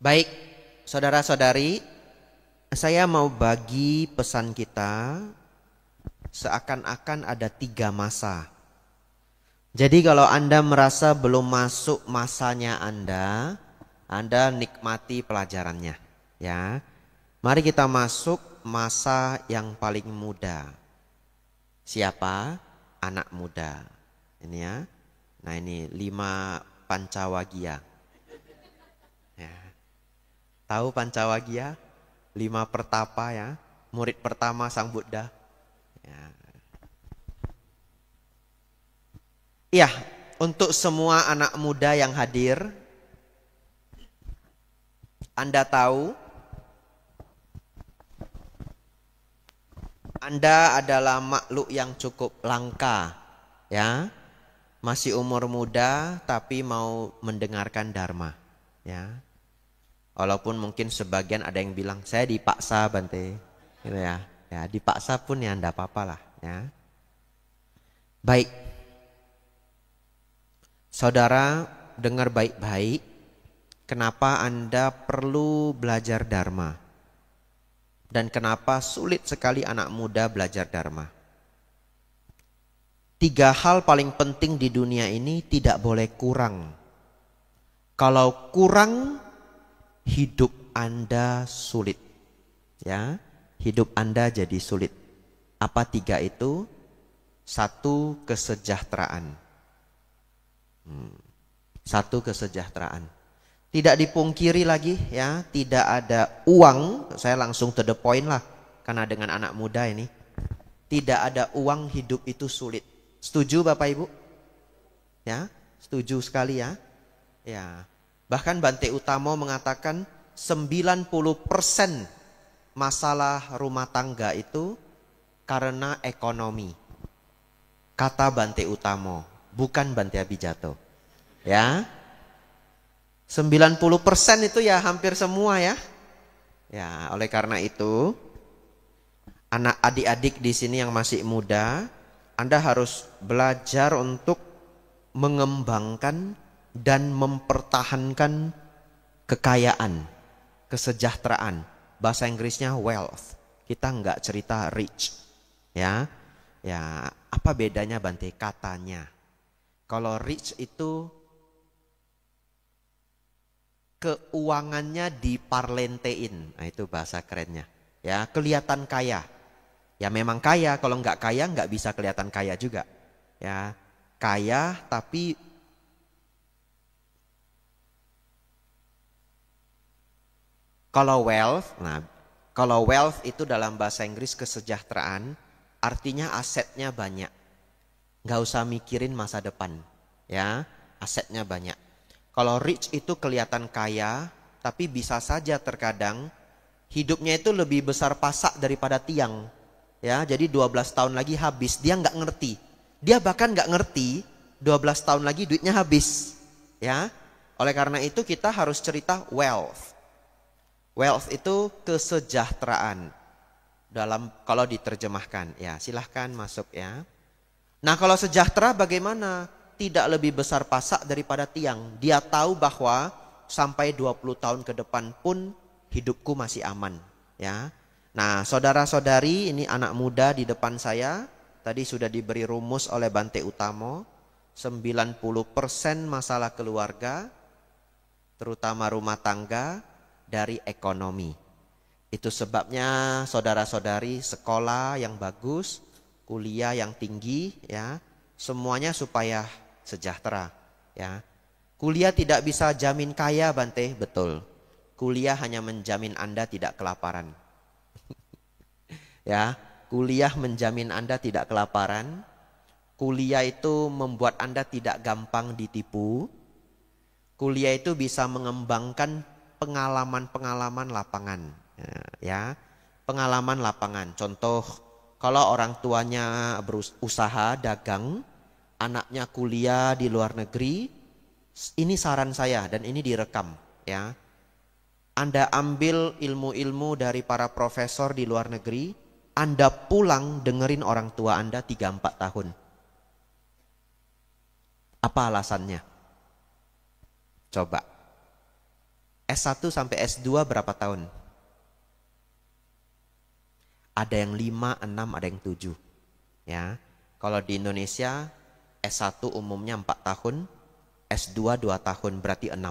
Baik, saudara-saudari, saya mau bagi pesan kita seakan-akan ada 3 masa. Jadi kalau Anda merasa belum masuk masanya Anda nikmati pelajarannya. Ya, mari kita masuk masa yang paling muda. Siapa? Anak muda. Ini ya. Nah ini 5 Pancawagia. Ya. Tahu Pancawagia? 5 pertapa ya. Murid pertama Sang Buddha. Ya. Iya, untuk semua anak muda yang hadir, Anda tahu Anda adalah makhluk yang cukup langka, ya. Masih umur muda tapi mau mendengarkan dharma, ya. Walaupun mungkin sebagian ada yang bilang saya dipaksa Bante, gitu ya. Ya, dipaksa pun ya enggak apa-apa lah, ya. Baik. Saudara, dengar baik-baik, kenapa Anda perlu belajar dharma? Dan kenapa sulit sekali anak muda belajar dharma? 3 hal paling penting di dunia ini tidak boleh kurang. Kalau kurang, hidup Anda sulit. Ya, hidup Anda jadi sulit. Apa 3 itu? 1, kesejahteraan. 1, kesejahteraan. Tidak dipungkiri lagi ya, tidak ada uang. Saya langsung to the point lah, karena dengan anak muda ini. Tidak ada uang, hidup itu sulit. Setuju Bapak Ibu? Ya, setuju sekali ya. Ya. Bahkan Bante Utamo mengatakan 90% masalah rumah tangga itu karena ekonomi. Kata Bante Utamo, bukan Bante Abijatto. Ya. 90% itu ya hampir semua ya. Ya, oleh karena itu anak adik-adik di sini yang masih muda, Anda harus belajar untuk mengembangkan dan mempertahankan kekayaan, kesejahteraan. Bahasa Inggrisnya wealth. Kita enggak cerita rich. Ya. Ya, apa bedanya Bante? Katanya. Kalau rich itu keuangannya diparlentein. Nah, itu bahasa kerennya. Ya, kelihatan kaya. Ya memang kaya, kalau nggak kaya nggak bisa kelihatan kaya juga. Ya, kaya tapi kalau wealth, nah kalau wealth itu dalam bahasa Inggris kesejahteraan, artinya asetnya banyak. Nggak usah mikirin masa depan. Ya, asetnya banyak. Kalau rich itu kelihatan kaya, tapi bisa saja terkadang hidupnya itu lebih besar pasak daripada tiang. Ya, jadi 12 tahun lagi habis, dia nggak ngerti. Dia bahkan nggak ngerti 12 tahun lagi duitnya habis. Ya, oleh karena itu kita harus cerita wealth. Wealth itu kesejahteraan. Dalam kalau diterjemahkan, ya silahkan masuk ya. Nah kalau sejahtera bagaimana? Tidak lebih besar pasak daripada tiang. Dia tahu bahwa sampai 20 tahun ke depan pun hidupku masih aman. Ya. Nah saudara-saudari, ini anak muda di depan saya. Tadi sudah diberi rumus oleh Bante Utamo. 90% masalah keluarga, terutama rumah tangga, dari ekonomi. Itu sebabnya saudara-saudari sekolah yang bagus, kuliah yang tinggi, ya, semuanya supaya sejahtera, ya. Kuliah tidak bisa jamin kaya Bante, betul. Kuliah hanya menjamin Anda tidak kelaparan. Ya, kuliah menjamin Anda tidak kelaparan. Kuliah itu membuat Anda tidak gampang ditipu. Kuliah itu bisa mengembangkan pengalaman-pengalaman lapangan, ya. Pengalaman lapangan. Contoh, kalau orang tuanya berusaha dagang, anaknya kuliah di luar negeri, ini saran saya dan ini direkam ya. Anda ambil ilmu-ilmu dari para profesor di luar negeri, Anda pulang dengerin orang tua Anda 3-4 tahun. Apa alasannya? Coba. S1 sampai S2 berapa tahun? Ada yang 5, 6, ada yang 7. Ya. Kalau di Indonesia S1 umumnya 4 tahun, S2 2 tahun, berarti 6.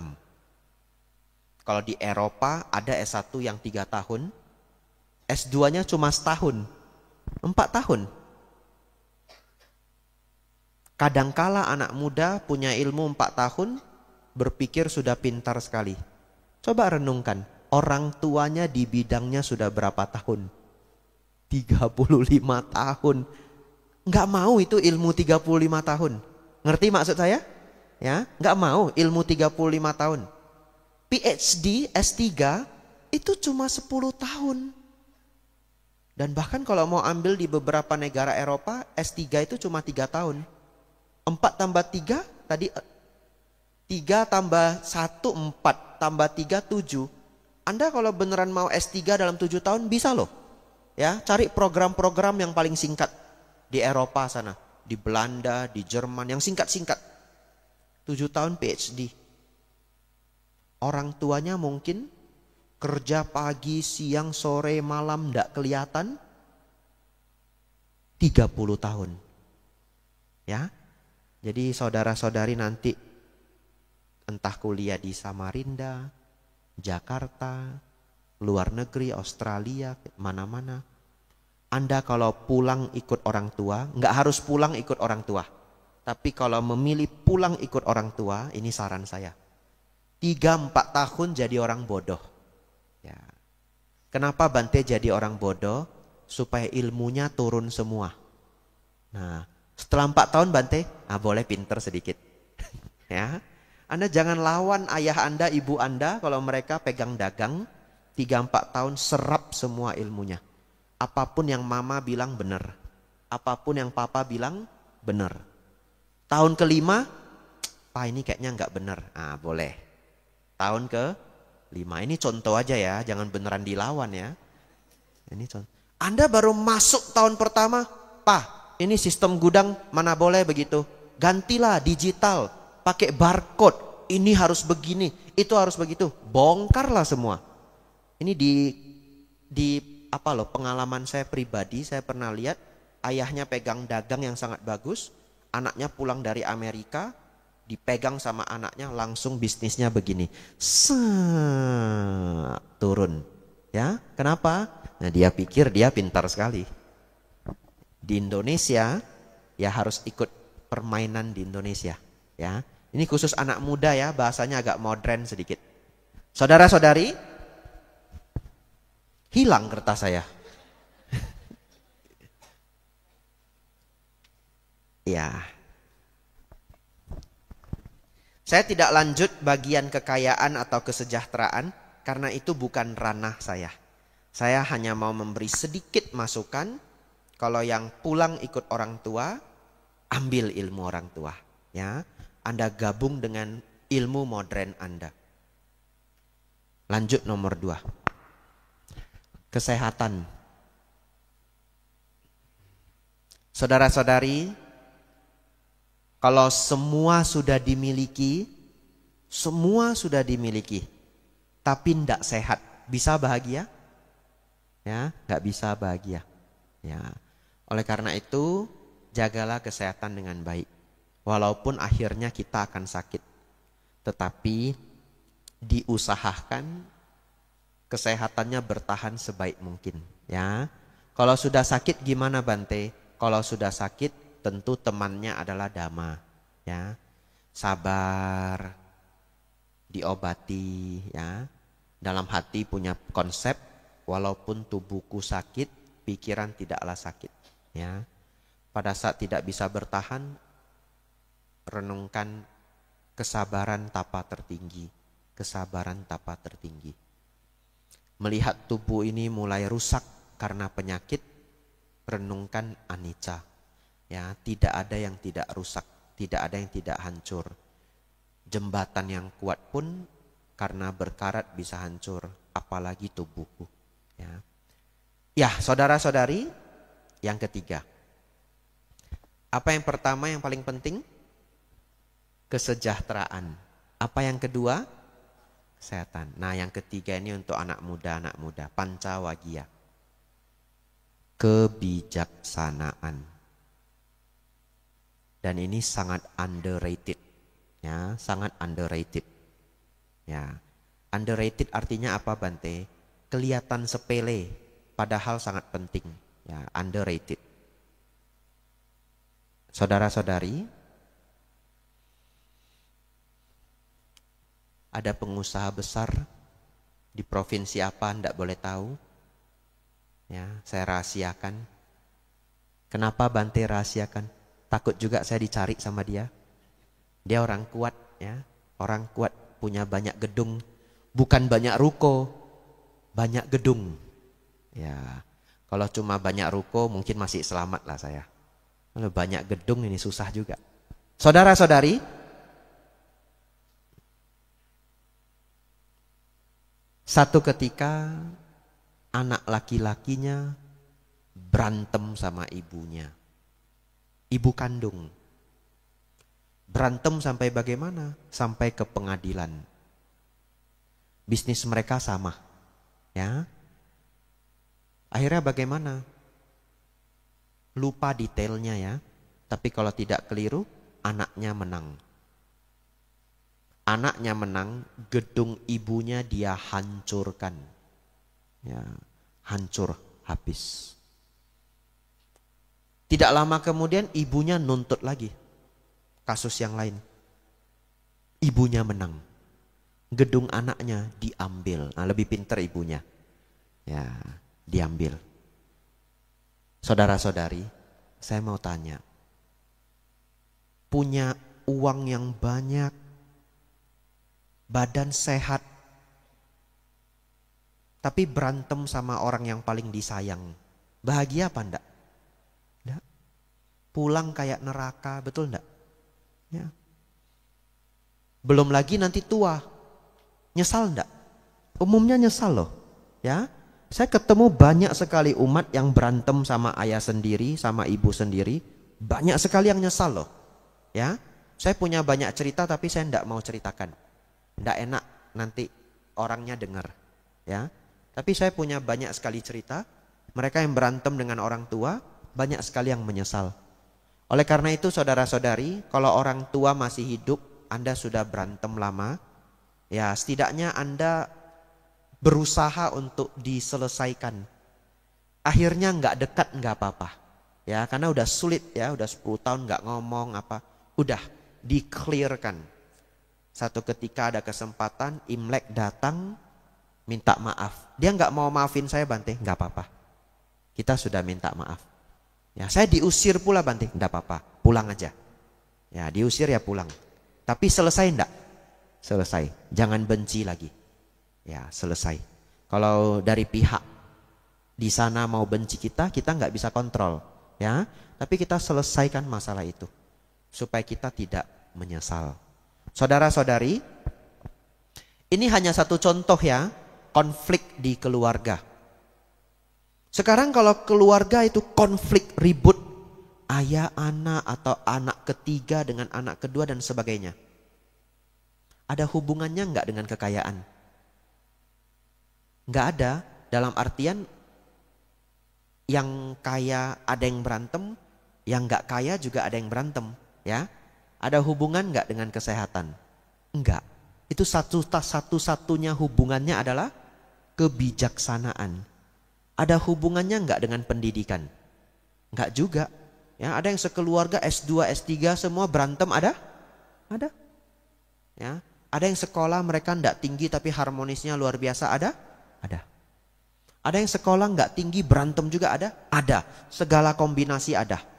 Kalau di Eropa ada S1 yang 3 tahun, S2-nya cuma setahun, 4 tahun. Kadangkala anak muda punya ilmu 4 tahun, berpikir sudah pintar sekali. Coba renungkan, orang tuanya di bidangnya sudah berapa tahun? 35 tahun. Nggak mau itu ilmu 35 tahun. Ngerti maksud saya? Ya, nggak mau ilmu 35 tahun. PhD, S3 itu cuma 10 tahun. Dan bahkan kalau mau ambil di beberapa negara Eropa, S3 itu cuma 3 tahun. 4 tambah 3 tadi 3 tambah 1 4 tambah 3 7. Anda kalau beneran mau S3 dalam 7 tahun bisa loh. Ya, cari program-program yang paling singkat di Eropa sana, di Belanda, di Jerman yang singkat-singkat. 7 tahun PhD. Orang tuanya mungkin kerja pagi, siang, sore, malam ndak kelihatan 30 tahun. Ya. Jadi saudara-saudari nanti entah kuliah di Samarinda, Jakarta, luar negeri, Australia, mana-mana. Anda kalau pulang ikut orang tua, nggak harus pulang ikut orang tua. Tapi kalau memilih pulang ikut orang tua, ini saran saya. 3-4 tahun jadi orang bodoh. Ya. Kenapa Bante jadi orang bodoh? Supaya ilmunya turun semua. Nah, setelah 4 tahun Bante, boleh pinter sedikit. Ya. Anda jangan lawan ayah Anda, ibu Anda kalau mereka pegang dagang 3-4 tahun serap semua ilmunya. Apapun yang mama bilang benar. Apapun yang papa bilang benar. Tahun kelima, Pak ini kayaknya nggak benar. Boleh. Tahun ke-5. Ini contoh aja ya, jangan beneran dilawan ya. Ini contoh. Anda baru masuk tahun pertama, Pak, ini sistem gudang mana boleh begitu. Gantilah digital, pakai barcode. Ini harus begini, itu harus begitu. Bongkarlah semua. Ini di pengalaman saya pribadi, saya pernah lihat ayahnya pegang dagang yang sangat bagus, anaknya pulang dari Amerika, dipegang sama anaknya, langsung bisnisnya begini, turun. Ya, kenapa? Nah, dia pikir dia pintar sekali. Di Indonesia, ya harus ikut permainan di Indonesia. Ya, ini khusus anak muda ya, bahasanya agak modern sedikit. Saudara-saudari, hilang kertas saya. Ya. Saya tidak lanjut bagian kekayaan atau kesejahteraan karena itu bukan ranah saya. Saya hanya mau memberi sedikit masukan. Kalau yang pulang ikut orang tua, ambil ilmu orang tua. Ya, Anda gabung dengan ilmu modern Anda. Lanjut nomor 2. Kesehatan. Saudara-saudari, kalau semua sudah dimiliki, tapi tidak sehat, bisa bahagia? Ya, nggak bisa bahagia. Ya, oleh karena itu jagalah kesehatan dengan baik. Walaupun akhirnya kita akan sakit, tetapi diusahakan kesehatannya bertahan sebaik mungkin. Ya, kalau sudah sakit gimana Bante? Kalau sudah sakit tentu temannya adalah dhamma, ya. Sabar, diobati, ya. Dalam hati punya konsep, walaupun tubuhku sakit, pikiran tidaklah sakit, ya. Pada saat tidak bisa bertahan, renungkan kesabaran tapa tertinggi, kesabaran tapa tertinggi. Melihat tubuh ini mulai rusak karena penyakit, renungkan anicca. Ya, tidak ada yang tidak rusak, tidak ada yang tidak hancur. Jembatan yang kuat pun karena berkarat bisa hancur, apalagi tubuhku. Ya, saudara-saudari, yang ketiga. Apa yang pertama yang paling penting? Kesejahteraan. Apa yang kedua? Kesehatan. Nah, yang ketiga ini untuk anak muda, Pancawagia. Kebijaksanaan. Dan ini sangat underrated. Ya, sangat underrated. Ya. Underrated artinya apa, Bante? Kelihatan sepele, padahal sangat penting. Ya, underrated. Saudara-saudari, ada pengusaha besar di provinsi apa, ndak boleh tahu. Ya, saya rahasiakan. Kenapa Bante rahasiakan? Takut juga saya dicari sama dia. Dia orang kuat, ya, orang kuat, punya banyak gedung, bukan banyak ruko, banyak gedung. Ya, kalau cuma banyak ruko mungkin masih selamat lah saya. Kalau banyak gedung ini susah juga. Saudara-saudari, satu ketika anak laki-lakinya berantem sama ibunya. Ibu kandung. Berantem sampai bagaimana? Sampai ke pengadilan. Bisnis mereka sama. Ya. Akhirnya bagaimana? Lupa detailnya ya. Tapi kalau tidak keliru, anaknya menang. Anaknya menang, gedung ibunya dia hancurkan. Ya, hancur habis. Tidak lama kemudian ibunya nuntut lagi. Kasus yang lain. Ibunya menang. Gedung anaknya diambil. Nah, lebih pintar ibunya. Ya, diambil. Saudara-saudari, saya mau tanya. Punya uang yang banyak, badan sehat, tapi berantem sama orang yang paling disayang. Bahagia apa enggak? Enggak. Pulang kayak neraka, betul enggak? Ya. Belum lagi nanti tua. Nyesal enggak? Umumnya nyesal loh. Ya. Saya ketemu banyak sekali umat yang berantem sama ayah sendiri, sama ibu sendiri. Banyak sekali yang nyesal loh. Ya. Saya punya banyak cerita tapi saya enggak mau ceritakan. Enggak enak nanti orangnya dengar. Ya. Tapi saya punya banyak sekali cerita. Mereka yang berantem dengan orang tua, banyak sekali yang menyesal. Oleh karena itu saudara-saudari, kalau orang tua masih hidup, Anda sudah berantem lama, ya setidaknya Anda berusaha untuk diselesaikan. Akhirnya nggak dekat nggak apa-apa. Ya, karena udah sulit ya, udah 10 tahun nggak ngomong apa. Udah di-clearkan. Satu ketika ada kesempatan, Imlek datang, minta maaf. Dia nggak mau maafin saya, Bante, nggak apa-apa. Kita sudah minta maaf. Ya, saya diusir pula, Bante, nggak apa-apa, pulang aja. Ya, diusir ya pulang. Tapi selesai enggak? Selesai. Jangan benci lagi. Ya, selesai. Kalau dari pihak di sana mau benci kita nggak bisa kontrol. Ya, tapi kita selesaikan masalah itu supaya kita tidak menyesal. Saudara-saudari, ini hanya satu contoh ya, konflik di keluarga. Sekarang kalau keluarga itu konflik ribut, ayah anak atau anak ketiga dengan anak kedua dan sebagainya. Ada hubungannya enggak dengan kekayaan? Enggak ada, dalam artian yang kaya ada yang berantem, yang enggak kaya juga ada yang berantem, ya. Ada hubungan enggak dengan kesehatan? Enggak. Itu satu-satunya hubungannya adalah kebijaksanaan. Ada hubungannya enggak dengan pendidikan? Enggak juga. Ya, ada yang sekeluarga S2, S3 semua berantem, ada? Ada. Ya, ada yang sekolah mereka enggak tinggi tapi harmonisnya luar biasa, ada? Ada. Ada yang sekolah enggak tinggi berantem juga, ada? Ada. Segala kombinasi ada.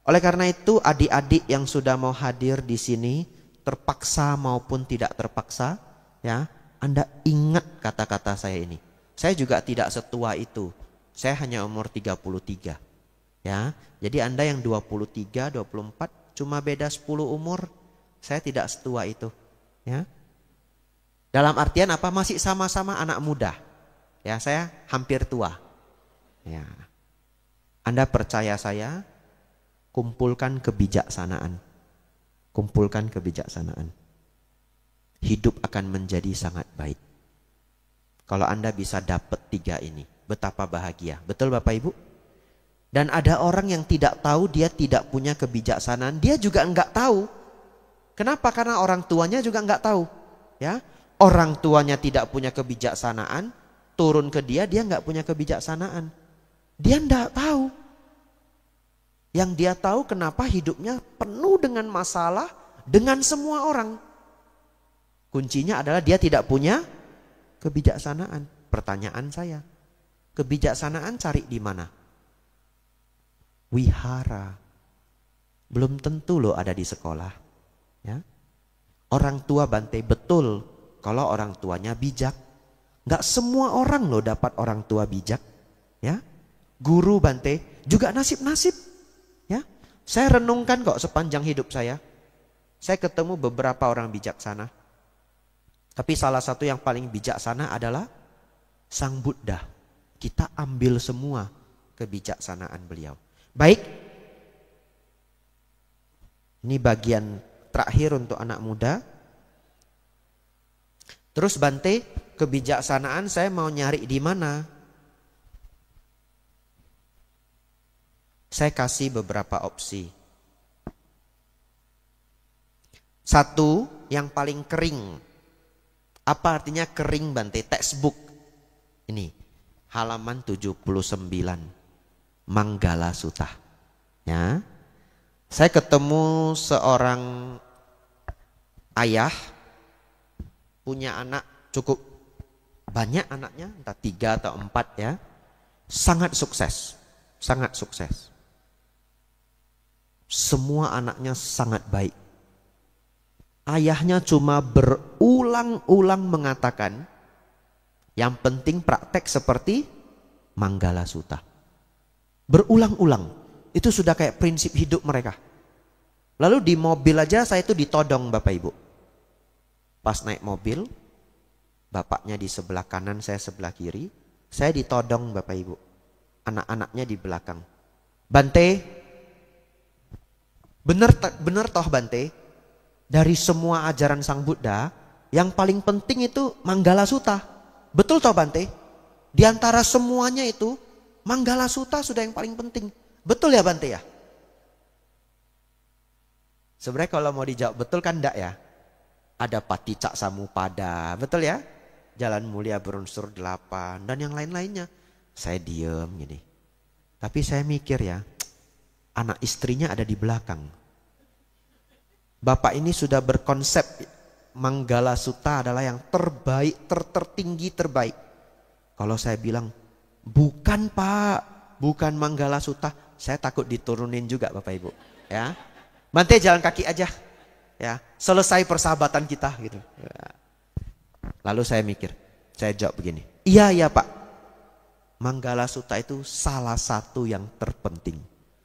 Oleh karena itu adik-adik yang sudah mau hadir di sini, terpaksa maupun tidak terpaksa, ya, Anda ingat kata-kata saya ini. Saya juga tidak setua itu. Saya hanya umur 33. Ya, jadi Anda yang 23, 24 cuma beda 10 umur. Saya tidak setua itu, ya. Dalam artian apa? Masih sama-sama anak muda. Ya, saya hampir tua. Ya. Anda percaya saya, kumpulkan kebijaksanaan. Kumpulkan kebijaksanaan. hidup akan menjadi sangat baik. Kalau Anda bisa dapat 3 ini, betapa bahagia. Betul Bapak Ibu? Dan ada orang yang tidak tahu, dia tidak punya kebijaksanaan, dia juga enggak tahu. Kenapa? Karena orang tuanya juga enggak tahu. Ya, orang tuanya tidak punya kebijaksanaan, turun ke dia enggak punya kebijaksanaan. Dia enggak tahu. Yang dia tahu kenapa hidupnya penuh dengan masalah dengan semua orang. Kuncinya adalah dia tidak punya kebijaksanaan. Pertanyaan saya, kebijaksanaan cari di mana? Wihara. Belum tentu loh ada di sekolah. Ya. Orang tua Bante betul kalau orang tuanya bijak. Gak semua orang loh dapat orang tua bijak. Ya. Guru Bante juga nasib-nasib. Ya. Saya renungkan kok sepanjang hidup saya. Saya ketemu beberapa orang bijaksana. Tapi salah satu yang paling bijaksana adalah Sang Buddha. Kita ambil semua kebijaksanaan beliau. Baik. Ini bagian terakhir untuk anak muda. Terus Bante, kebijaksanaan saya mau nyari di mana? Saya kasih beberapa opsi. 1, yang paling kering. Apa artinya kering Bante? Textbook. Ini halaman 79. Manggala Sutta. Ya. Saya ketemu seorang ayah punya anak cukup banyak anaknya, entah 3 atau 4 ya. Sangat sukses. Sangat sukses. Semua anaknya sangat baik. Ayahnya cuma berulang-ulang mengatakan, yang penting praktek seperti Manggala Sutta. Berulang-ulang. Itu sudah kayak prinsip hidup mereka. Lalu di mobil aja saya itu ditodong Bapak Ibu. Pas naik mobil, bapaknya di sebelah kanan, saya sebelah kiri. Saya ditodong Bapak Ibu. Anak-anaknya di belakang. Bante, bener toh Bante, dari semua ajaran Sang Buddha, yang paling penting itu Manggala Sutta. Betul toh Bante? Di antara semuanya itu, Manggala Sutta sudah yang paling penting. Betul ya Bante ya? Sebenarnya kalau mau dijawab betul kan enggak ya? Ada Paticca Samuppada, betul ya? Jalan mulia berunsur 8, dan yang lain-lainnya. Saya diem gini. Tapi saya mikir ya, anak istrinya ada di belakang. Bapak ini sudah berkonsep Manggala Sutta adalah yang terbaik, tertinggi, terbaik. Kalau saya bilang, bukan Pak, bukan Manggala Sutta, saya takut diturunin juga Bapak Ibu. Ya, Bante jalan kaki aja, ya selesai persahabatan kita gitu. Lalu saya mikir, saya jawab begini, iya Pak, Manggala Sutta itu salah satu yang terpenting.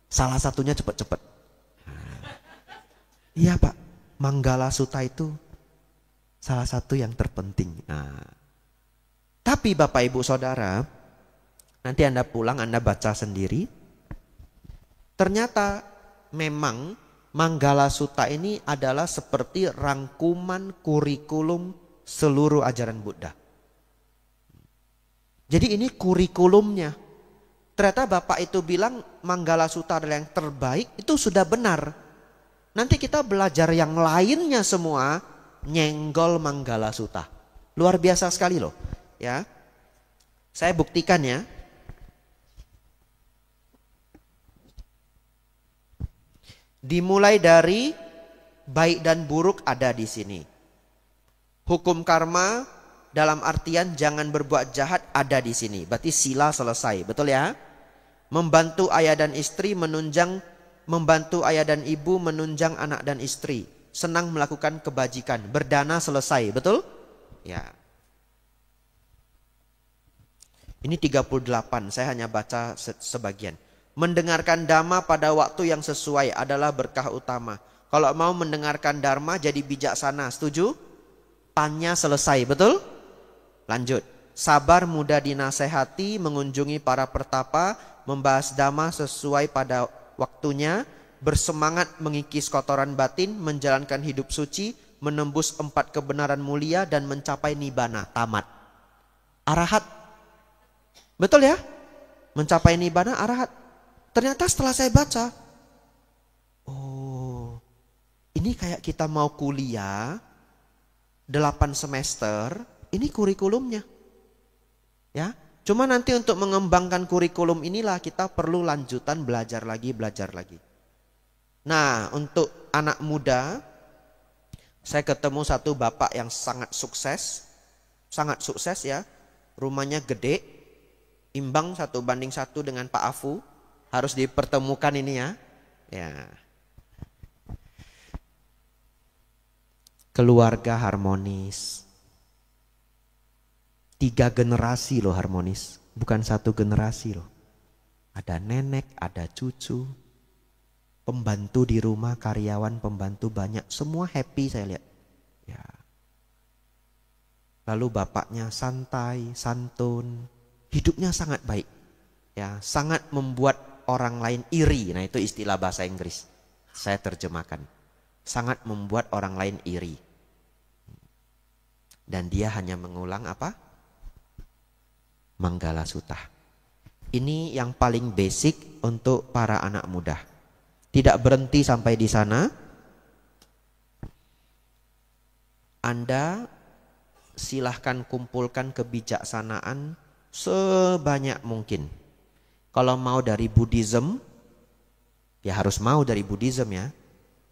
Salah satunya cepet-cepet. Iya Pak, Manggala Sutta itu salah satu yang terpenting. Nah, tapi Bapak Ibu Saudara, nanti Anda pulang Anda baca sendiri. Ternyata memang Manggala Sutta ini adalah seperti rangkuman kurikulum seluruh ajaran Buddha. Jadi ini kurikulumnya. Ternyata Bapak itu bilang Manggala Sutta adalah yang terbaik, itu sudah benar. Nanti kita belajar yang lainnya semua nyenggol Manggala Sutta. Luar biasa sekali loh, ya. Saya buktikan ya. Dimulai dari baik dan buruk ada di sini. Hukum karma dalam artian jangan berbuat jahat ada di sini. Berarti sila selesai, betul ya? Membantu ayah dan istri membantu ayah dan ibu menunjang anak dan istri. Senang melakukan kebajikan. Berdana selesai. Betul? Ya. Ini 38. Saya hanya baca sebagian. Mendengarkan dhamma pada waktu yang sesuai adalah berkah utama. Kalau mau mendengarkan dharma jadi bijaksana. Setuju? Tanya selesai. Betul? Lanjut. Sabar mudah dinasehati. Mengunjungi para pertapa. Membahas dhamma sesuai pada waktunya, bersemangat mengikis kotoran batin, menjalankan hidup suci, menembus 4 kebenaran mulia dan mencapai nibbana, tamat. Arahat. Betul ya? Mencapai nibbana, arahat. Ternyata setelah saya baca, oh, ini kayak kita mau kuliah 8 semester, ini kurikulumnya. Ya, cuma nanti untuk mengembangkan kurikulum inilah kita perlu lanjutan belajar lagi. Nah, untuk anak muda, saya ketemu satu bapak yang sangat sukses ya. Rumahnya gede, imbang 1:1 dengan Pak Afu. Harus dipertemukan ini ya. Ya. Keluarga harmonis. 3 generasi loh harmonis, bukan 1 generasi loh. Ada nenek, ada cucu, pembantu di rumah, karyawan, pembantu banyak, semua happy saya lihat. Ya. Lalu bapaknya santai, santun, hidupnya sangat baik. Ya, sangat membuat orang lain iri. Nah, itu istilah bahasa Inggris. Saya terjemahkan. Sangat membuat orang lain iri. Dan dia hanya mengulang apa? Manggala Sutta. Ini yang paling basic untuk para anak muda. Tidak berhenti sampai di sana. Anda silahkan kumpulkan kebijaksanaan sebanyak mungkin. Kalau mau dari Buddhism, ya harus mau dari Buddhism ya.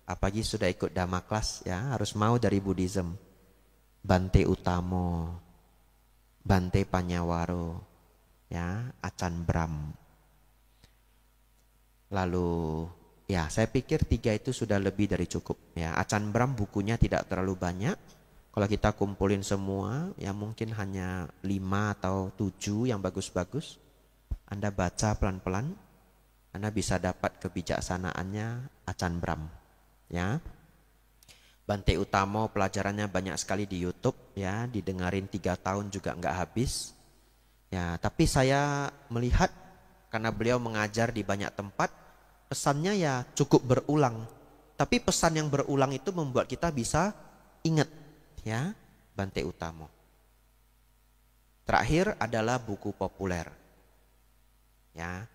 Apalagi sudah ikut Dhamma kelas ya, harus mau dari Buddhism. Bante Utamo, Bante Panyawaro, ya, Acan Bram. Lalu, ya saya pikir 3 itu sudah lebih dari cukup. Ya, Acan Bram bukunya tidak terlalu banyak. Kalau kita kumpulin semua, ya mungkin hanya 5 atau 7 yang bagus-bagus. Anda baca pelan-pelan, Anda bisa dapat kebijaksanaannya Acan Bram. Ya. Bante Utamo pelajarannya banyak sekali di YouTube ya, didengarin 3 tahun juga nggak habis. Ya, tapi saya melihat karena beliau mengajar di banyak tempat, pesannya ya cukup berulang. Tapi pesan yang berulang itu membuat kita bisa ingat ya, Bante Utamo. Terakhir adalah buku populer. Ya.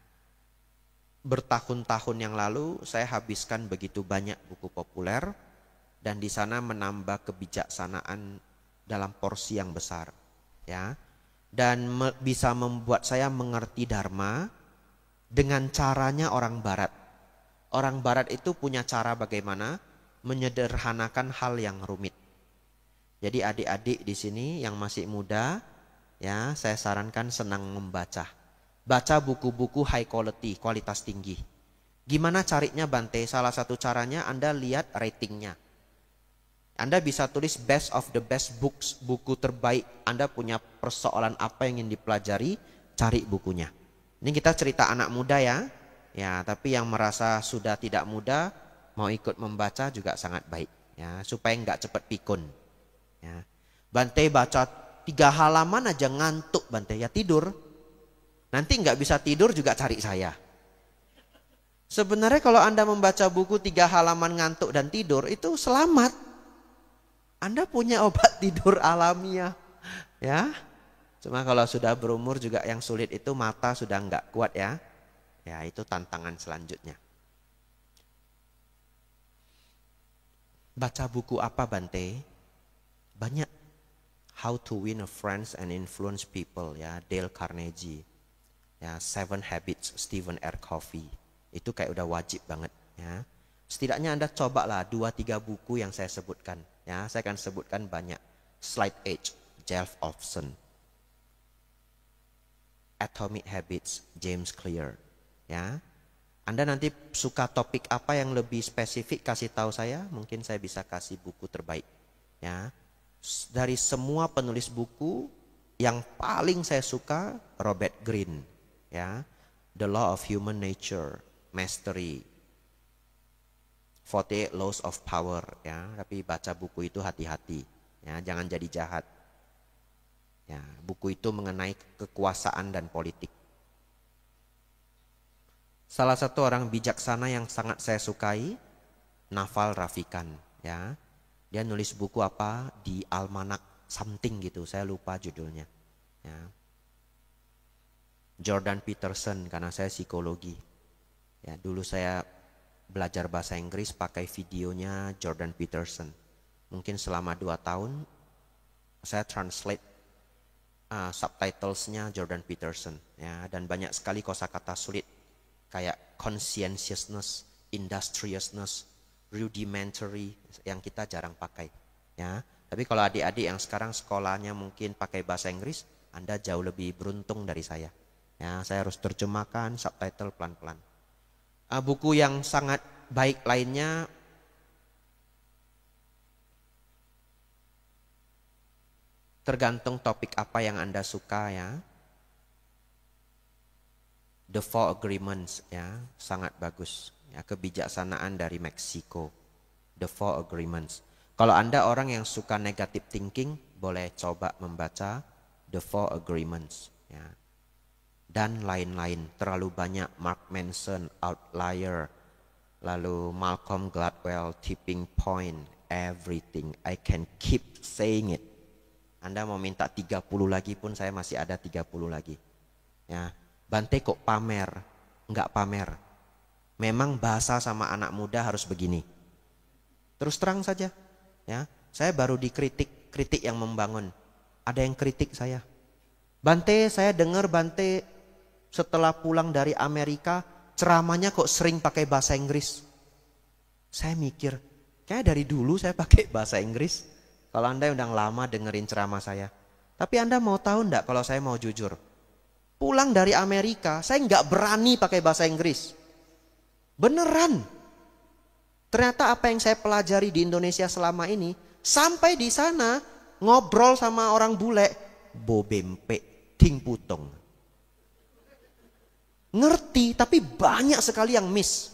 Bertahun-tahun yang lalu saya habiskan begitu banyak buku populer. Dan di sana menambah kebijaksanaan dalam porsi yang besar, ya. Dan bisa membuat saya mengerti Dharma dengan caranya orang Barat. Orang Barat itu punya cara bagaimana menyederhanakan hal yang rumit. Jadi adik-adik di sini yang masih muda, ya, saya sarankan senang membaca. Baca buku-buku high quality, kualitas tinggi. Gimana carinya Bante? Salah satu caranya Anda lihat ratingnya. Anda bisa tulis best of the best books, buku terbaik. Anda punya persoalan apa yang ingin dipelajari, cari bukunya. Ini kita cerita anak muda ya. Ya, tapi yang merasa sudah tidak muda, mau ikut membaca juga sangat baik. Ya, supaya nggak cepat pikun. Ya. Bante baca 3 halaman aja ngantuk Bante, ya tidur. Nanti nggak bisa tidur juga cari saya. Sebenarnya kalau Anda membaca buku 3 halaman ngantuk dan tidur, itu selamat. Anda punya obat tidur alamiah, ya. Cuma kalau sudah berumur juga yang sulit itu mata sudah nggak kuat ya. Ya itu tantangan selanjutnya. Baca buku apa Bante? Banyak. How to Win a Friends and Influence People ya, Dale Carnegie. Ya, 7 Habits Stephen R. Covey. Itu kayak udah wajib banget ya. Setidaknya Anda cobalah 2-3 buku yang saya sebutkan. Ya, saya akan sebutkan banyak. Slight Edge, Jeff Olson. Atomic Habits, James Clear. Ya, Anda nanti suka topik apa yang lebih spesifik kasih tahu saya, mungkin saya bisa kasih buku terbaik. Ya, dari semua penulis buku yang paling saya suka Robert Greene. Ya, The Law of Human Nature, Mastery. 48 Laws of Power ya, tapi baca buku itu hati-hati ya, jangan jadi jahat. Ya, buku itu mengenai kekuasaan dan politik. Salah satu orang bijaksana yang sangat saya sukai, Naval Ravikant ya. Dia nulis buku apa di Almanak something gitu, saya lupa judulnya. Ya. Jordan Peterson, karena saya psikologi. Ya, dulu saya belajar bahasa Inggris pakai videonya Jordan Peterson. Mungkin selama 2 tahun saya translate subtitlesnya Jordan Peterson. Ya, dan banyak sekali kosakata sulit kayak conscientiousness, industriousness, rudimentary yang kita jarang pakai. Ya, tapi kalau adik-adik yang sekarang sekolahnya mungkin pakai bahasa Inggris, Anda jauh lebih beruntung dari saya. Ya, saya harus terjemahkan subtitle pelan-pelan. Buku yang sangat baik lainnya tergantung topik apa yang Anda suka ya. The Four Agreements ya, sangat bagus. Ya, kebijaksanaan dari Meksiko. The Four Agreements. Kalau Anda orang yang suka negative thinking, boleh coba membaca The Four Agreements ya. Dan lain-lain, terlalu banyak. Mark Manson, Outlier, lalu Malcolm Gladwell, Tipping Point, everything. I can keep saying it. Anda mau minta 30 lagi pun saya masih ada 30 lagi. Ya, Bante kok pamer? Enggak pamer. Memang bahasa sama anak muda harus begini. Terus terang saja. Ya, saya baru dikritik, kritik yang membangun. Ada yang kritik saya. Bante, saya dengar Bante setelah pulang dari Amerika, ceramahnya kok sering pakai bahasa Inggris. Saya mikir, kayak dari dulu saya pakai bahasa Inggris. Kalau Anda udah lama dengerin ceramah saya. Tapi Anda mau tahu enggak kalau saya mau jujur? Pulang dari Amerika, saya nggak berani pakai bahasa Inggris. Beneran. Ternyata apa yang saya pelajari di Indonesia selama ini, sampai di sana ngobrol sama orang bule, bobempe, ting putong. Ngerti, tapi banyak sekali yang miss.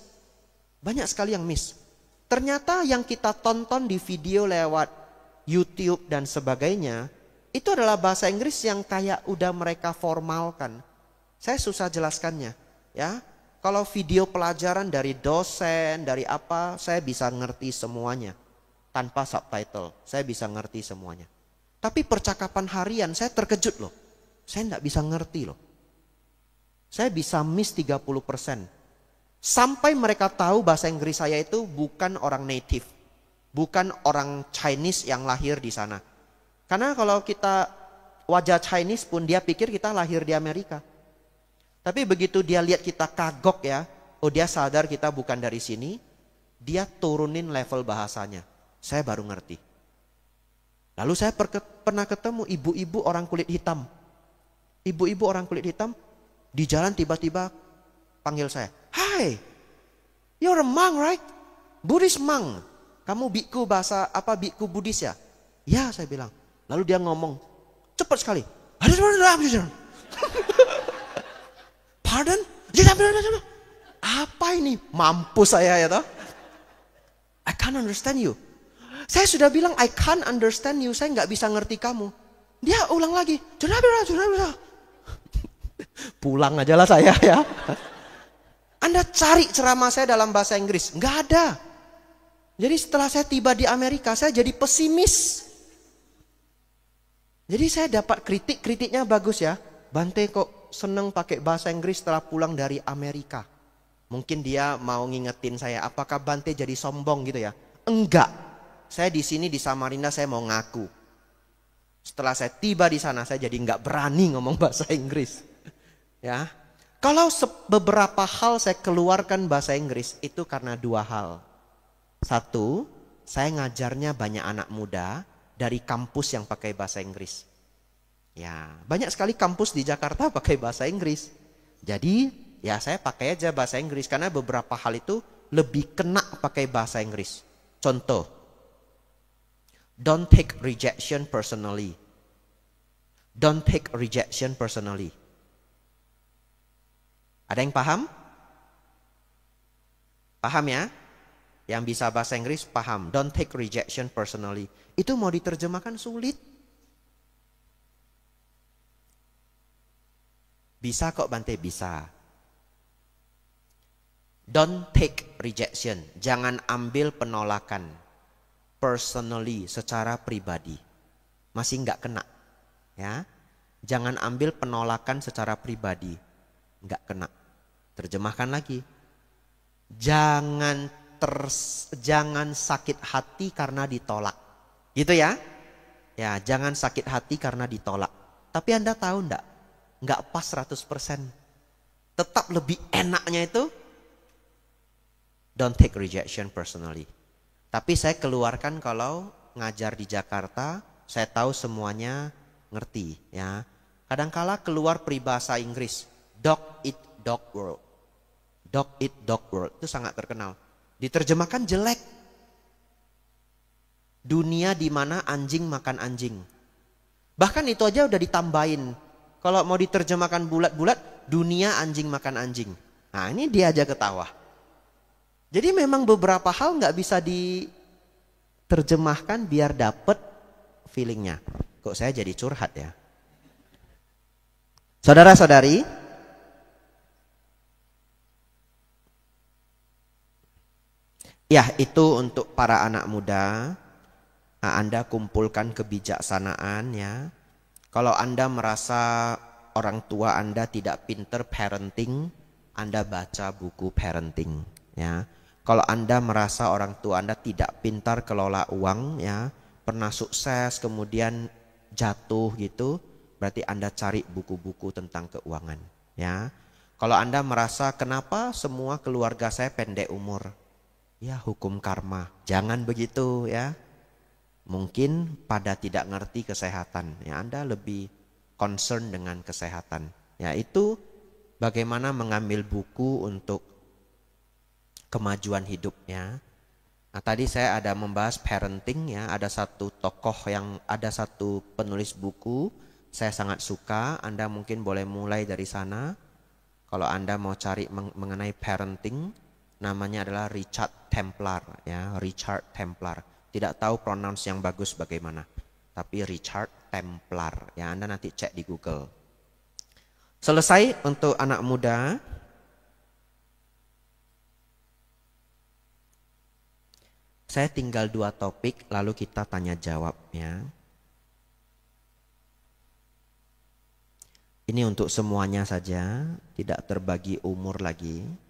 Banyak sekali yang miss. Ternyata yang kita tonton di video lewat YouTube dan sebagainya, itu adalah bahasa Inggris yang kayak udah mereka formalkan. Saya susah jelaskannya. Ya, kalau video pelajaran dari dosen, dari apa, saya bisa ngerti semuanya. Tanpa subtitle, saya bisa ngerti semuanya. Tapi percakapan harian, saya terkejut loh. Saya nggak bisa ngerti loh. Saya bisa miss 30%. Sampai mereka tahu bahasa Inggris saya itu bukan orang native. Bukan orang Chinese yang lahir di sana. Karena kalau kita wajah Chinese pun dia pikir kita lahir di Amerika. Tapi begitu dia lihat kita kagok ya. Oh, dia sadar kita bukan dari sini. Dia turunin level bahasanya. Saya baru ngerti. Lalu saya pernah ketemu ibu-ibu orang kulit hitam. Ibu-ibu orang kulit hitam. Di jalan tiba-tiba panggil saya. Hai, you're a monk right? Buddhist monk. Kamu biku bahasa apa, biku Buddhis ya? Ya, saya bilang. Lalu dia ngomong cepat sekali. Pardon? Apa ini? Mampus saya ya toh. I can't understand you. Saya sudah bilang I can't understand you. Saya nggak bisa ngerti kamu. Dia ulang lagi. Pulang aja lah saya ya. Anda cari ceramah saya dalam bahasa Inggris. Nggak ada. Jadi setelah saya tiba di Amerika, saya jadi pesimis. Jadi saya dapat kritiknya bagus ya. Bante kok seneng pakai bahasa Inggris setelah pulang dari Amerika. Mungkin dia mau ngingetin saya, apakah Bante jadi sombong gitu ya? Enggak. Saya di sini di Samarinda saya mau ngaku. Setelah saya tiba di sana, saya jadi nggak berani ngomong bahasa Inggris. Ya, kalau beberapa hal saya keluarkan bahasa Inggris itu karena 2 hal. Satu, saya ngajarnya banyak anak muda dari kampus yang pakai bahasa Inggris. Ya, banyak sekali kampus di Jakarta pakai bahasa Inggris. Jadi, ya saya pakai aja bahasa Inggris karena beberapa hal itu lebih kena pakai bahasa Inggris. Contoh, don't take rejection personally. Don't take rejection personally. Ada yang paham? Paham ya? Yang bisa bahasa Inggris paham. Don't take rejection personally. Itu mau diterjemahkan sulit. Bisa kok Bante, bisa. Don't take rejection. Jangan ambil penolakan. personally, secara pribadi. Masih nggak kena. Ya, jangan ambil penolakan secara pribadi. Nggak kena. Terjemahkan lagi. Jangan sakit hati karena ditolak. Gitu ya. Ya, jangan sakit hati karena ditolak. Tapi Anda tahu enggak? Enggak pas 100%. Tetap lebih enaknya itu don't take rejection personally. Tapi saya keluarkan kalau ngajar di Jakarta, saya tahu semuanya ngerti ya. Kadangkala keluar peribahasa Inggris, dog eat dog world. Dog eat dog world itu sangat terkenal. Diterjemahkan jelek. Dunia di mana anjing makan anjing. Bahkan itu aja udah ditambahin. Kalau mau diterjemahkan bulat-bulat, dunia anjing makan anjing. Nah ini dia aja ketawa. Jadi memang beberapa hal nggak bisa diterjemahkan biar dapet feelingnya. Kok saya jadi curhat ya? Saudara-saudari, ya itu untuk para anak muda. Nah, Anda kumpulkan kebijaksanaan ya. Kalau Anda merasa orang tua Anda tidak pinter parenting, Anda baca buku parenting ya. Kalau Anda merasa orang tua Anda tidak pintar kelola uang ya, pernah sukses kemudian jatuh gitu, berarti Anda cari buku-buku tentang keuangan ya. Kalau Anda merasa kenapa semua keluarga saya pendek umur, ya hukum karma, jangan begitu ya. Mungkin pada tidak ngerti kesehatan ya, Anda lebih concern dengan kesehatan ya. Itu bagaimana mengambil buku untuk kemajuan hidup ya. Nah tadi saya ada membahas parenting ya. Ada satu penulis buku saya sangat suka. Anda mungkin boleh mulai dari sana. Kalau Anda mau cari mengenai parenting, namanya adalah Richard Templar ya. Richard Templar. Tidak tahu pronounce yang bagus bagaimana. Tapi Richard Templar. Ya Anda nanti cek di Google. Selesai untuk anak muda. Saya tinggal 2 topik lalu kita tanya jawab ya. Ini untuk semuanya saja. Tidak terbagi umur lagi.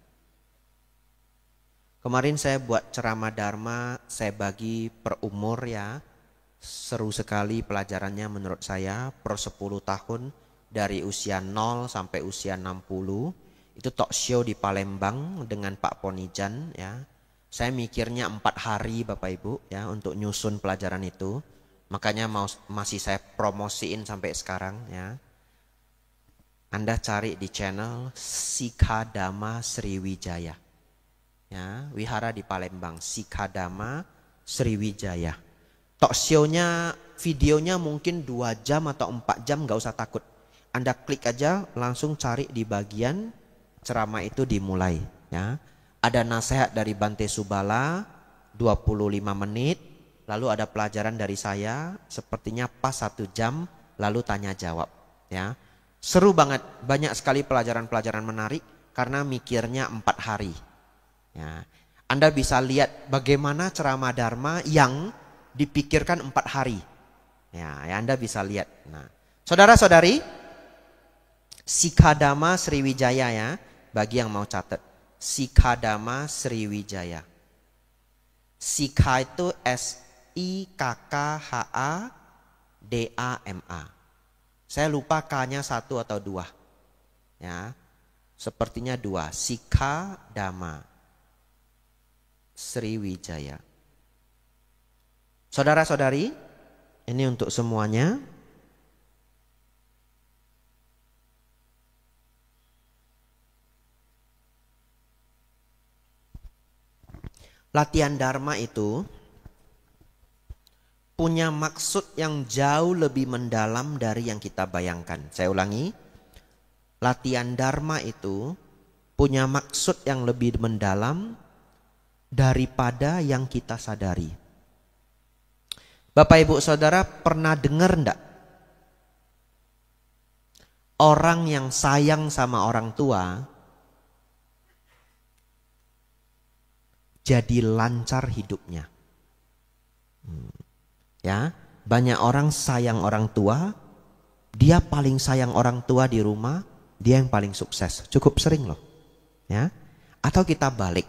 Kemarin saya buat ceramah Dharma, saya bagi per umur ya. Seru sekali pelajarannya menurut saya, per 10 tahun dari usia 0 sampai usia 60. Itu talk show di Palembang dengan Pak Ponijan ya. Saya mikirnya 4 hari Bapak Ibu ya untuk nyusun pelajaran itu. Makanya masih saya promosiin sampai sekarang ya. Anda cari di channel Sikadama Sriwijaya. Ya, wihara di Palembang, Sikadama Sriwijaya. Talk show-nya, videonya mungkin 2 jam atau 4 jam, gak usah takut. Anda klik aja, langsung cari di bagian ceramah itu dimulai. Ya. Ada nasihat dari Bante Subala, 25 menit. Lalu ada pelajaran dari saya, sepertinya pas 1 jam, lalu tanya jawab. Ya. Seru banget, banyak sekali pelajaran-pelajaran menarik, karena mikirnya 4 hari. Ya, Anda bisa lihat bagaimana ceramah Dharma yang dipikirkan 4 hari. Ya, Anda bisa lihat. Nah, saudara-saudari, Sikadama Sriwijaya ya, bagi yang mau catat. Sikadama Sriwijaya. Sikha itu SIKKHADAMA. Saya lupa K-nya 1 atau 2. Ya, sepertinya 2. Sikadama Sriwijaya. Saudara-saudari, ini untuk semuanya. Latihan Dharma itu punya maksud yang jauh lebih mendalam dari yang kita bayangkan. Saya ulangi, latihan Dharma itu punya maksud yang lebih mendalam daripada yang kita sadari. Bapak Ibu Saudara pernah dengar enggak? Orang yang sayang sama orang tua jadi lancar hidupnya. Ya, banyak orang sayang orang tua, dia paling sayang orang tua di rumah, dia yang paling sukses. Cukup sering loh. Ya. Atau kita balik.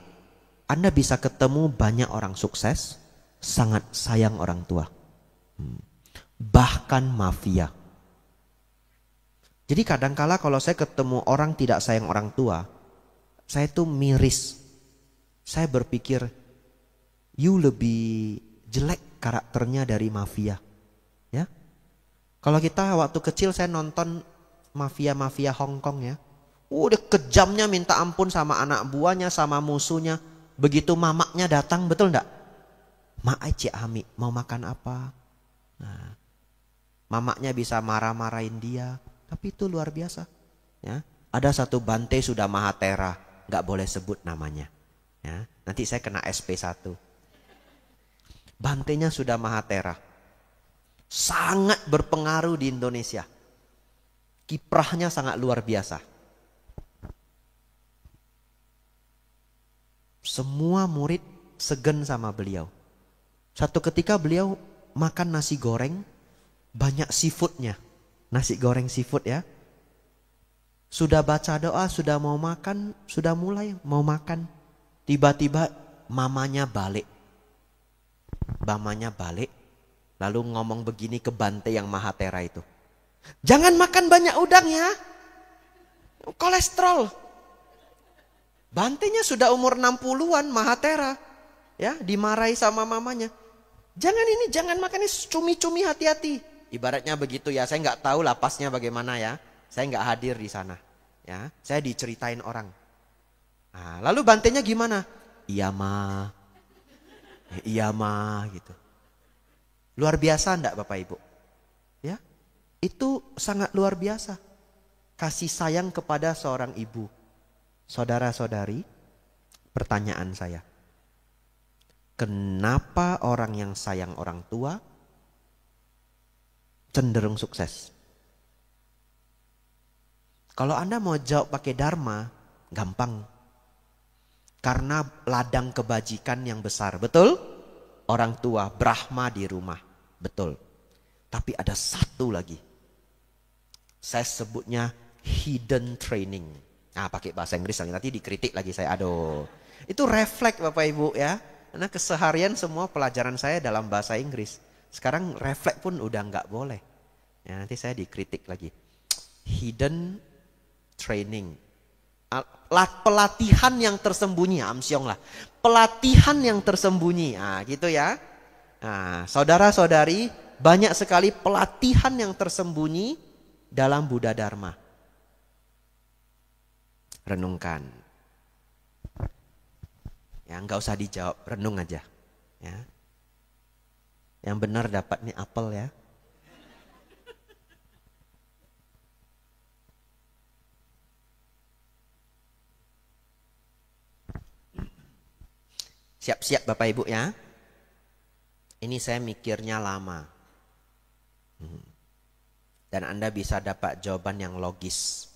Anda bisa ketemu banyak orang sukses, sangat sayang orang tua. Bahkan mafia. Jadi kadangkala kalau saya ketemu orang tidak sayang orang tua, saya tuh miris. Saya berpikir, you lebih jelek karakternya dari mafia. Ya. Kalau kita waktu kecil saya nonton mafia-mafia Hong Kong ya. Udah kejamnya minta ampun sama anak buahnya, sama musuhnya. Begitu mamaknya datang, betul enggak? Mak Cik Ami mau makan apa? Nah, mamaknya bisa marah-marahin dia. Tapi itu luar biasa. Ya, ada satu bante sudah Mahatera, nggak boleh sebut namanya. Ya, nanti saya kena SP1. Bantenya sudah Mahatera, sangat berpengaruh di Indonesia. Kiprahnya sangat luar biasa. Semua murid segan sama beliau. Satu ketika beliau makan nasi goreng, banyak seafoodnya. Nasi goreng seafood ya. Sudah baca doa, sudah mau makan, sudah mulai mau makan. Tiba-tiba mamanya balik. Mamanya balik, lalu ngomong begini ke bante yang Mahatera itu. Jangan makan banyak udang ya. Kolesterol. Bantenya sudah umur 60-an, Mahatera. Ya, dimarahi sama mamanya. Jangan makan ini cumi-cumi, hati-hati. Ibaratnya begitu ya, saya nggak tahu lapasnya bagaimana ya. Saya nggak hadir di sana. Ya, saya diceritain orang. Nah, lalu bantenya gimana? Iya mah gitu. Luar biasa enggak Bapak Ibu? Ya, itu sangat luar biasa. Kasih sayang kepada seorang ibu. Saudara-saudari, pertanyaan saya. Kenapa orang yang sayang orang tua cenderung sukses? Kalau Anda mau jawab pakai dharma, gampang. Karena ladang kebajikan yang besar, betul? Orang tua, Brahma di rumah, betul. Tapi ada satu lagi. Saya sebutnya hidden training. Nah, pakai bahasa Inggris nanti dikritik lagi saya. Aduh. Itu refleks Bapak Ibu ya. Karena keseharian semua pelajaran saya dalam bahasa Inggris. Sekarang refleks pun udah nggak boleh. Ya, nanti saya dikritik lagi. Hidden training. Pelatihan yang tersembunyi, amsyong lah. Pelatihan yang tersembunyi. Nah, gitu ya. Nah, saudara-saudari, banyak sekali pelatihan yang tersembunyi dalam Buddha Dharma. Renungkan. Ya, nggak usah dijawab, renung aja. Ya. Yang benar dapat nih apel ya. Siap-siap Bapak Ibu ya. Ini saya mikirnya lama. Dan Anda bisa dapat jawaban yang logis.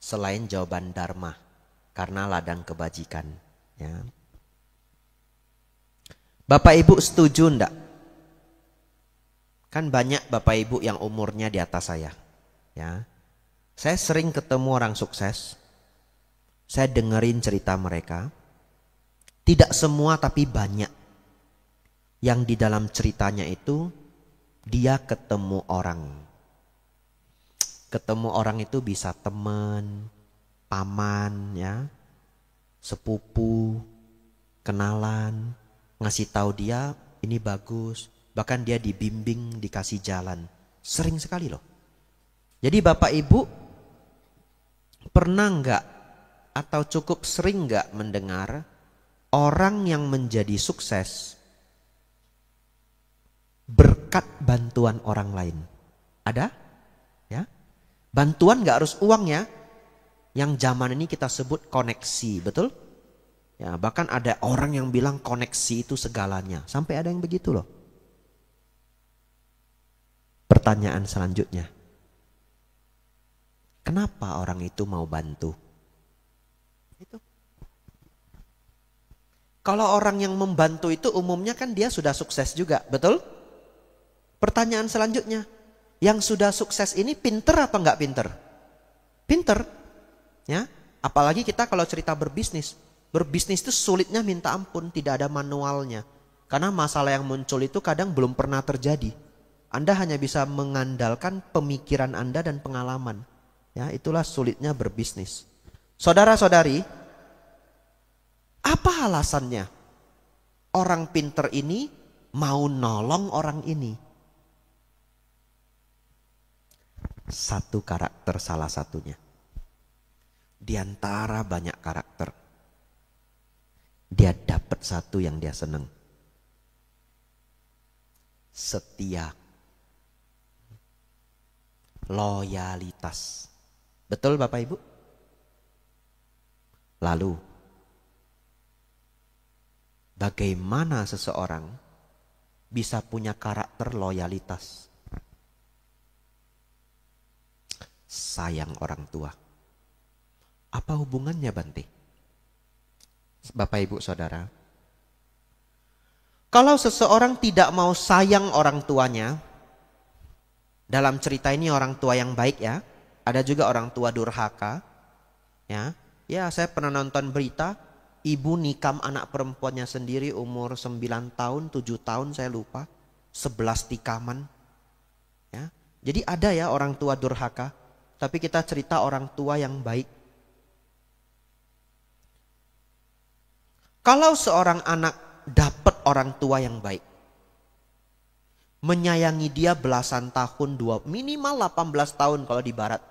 Selain jawaban dharma. Karena ladang kebajikan. Ya. Bapak Ibu setuju enggak? Kan banyak Bapak Ibu yang umurnya di atas saya. Ya. Saya sering ketemu orang sukses. Saya dengerin cerita mereka. Tidak semua tapi banyak. Yang di dalam ceritanya itu dia ketemu orang. Ketemu orang itu bisa teman, paman ya, sepupu, kenalan, ngasih tahu dia ini bagus, bahkan dia dibimbing, dikasih jalan. Sering sekali loh. Jadi Bapak Ibu pernah enggak atau cukup sering enggak mendengar orang yang menjadi sukses berkat bantuan orang lain? Ada? Ya. Bantuan enggak harus uang ya. Yang zaman ini kita sebut koneksi, betul? Ya, bahkan ada orang yang bilang koneksi itu segalanya. Sampai ada yang begitu loh. Pertanyaan selanjutnya. Kenapa orang itu mau bantu? Itu. Kalau orang yang membantu itu umumnya kan dia sudah sukses juga, betul? Pertanyaan selanjutnya, yang sudah sukses ini pinter apa enggak pinter? Pinter, ya. Apalagi kita kalau cerita berbisnis. Berbisnis itu sulitnya minta ampun, tidak ada manualnya. Karena masalah yang muncul itu kadang belum pernah terjadi. Anda hanya bisa mengandalkan pemikiran Anda dan pengalaman. Ya, itulah sulitnya berbisnis. Saudara-saudari, apa alasannya orang pinter ini mau nolong orang ini? Satu karakter salah satunya. Di antara banyak karakter, dia dapat satu yang dia senang. Setia. Loyalitas. Betul Bapak Ibu? Lalu, bagaimana seseorang bisa punya karakter loyalitas? Sayang orang tua. Apa hubungannya Bante? Bapak Ibu Saudara, kalau seseorang tidak mau sayang orang tuanya, dalam cerita ini orang tua yang baik ya, ada juga orang tua durhaka. Ya, saya pernah nonton berita, ibu nikam anak perempuannya sendiri umur 9 tahun, 7 tahun saya lupa, 11 tikaman. Ya, jadi ada ya orang tua durhaka, tapi kita cerita orang tua yang baik. Kalau seorang anak dapat orang tua yang baik, menyayangi dia belasan tahun, minimal 18 tahun kalau di barat.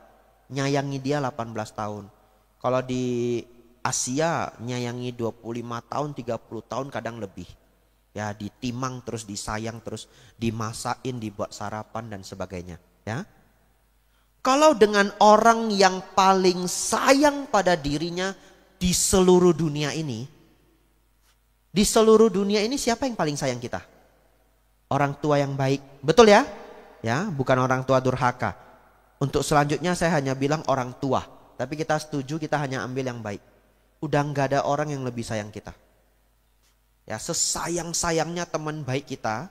Nyayangi dia 18 tahun. Kalau di Asia nyayangi 25 tahun, 30 tahun kadang lebih. Ya, ditimang terus, disayang terus, dimasakin, dibuat sarapan dan sebagainya, ya. Kalau dengan orang yang paling sayang pada dirinya di seluruh dunia ini, siapa yang paling sayang kita? Orang tua yang baik. Betul ya? Ya, bukan orang tua durhaka. Untuk selanjutnya saya hanya bilang orang tua. Tapi kita setuju, kita hanya ambil yang baik. Udah nggak ada orang yang lebih sayang kita. Ya, sesayang-sayangnya teman baik kita,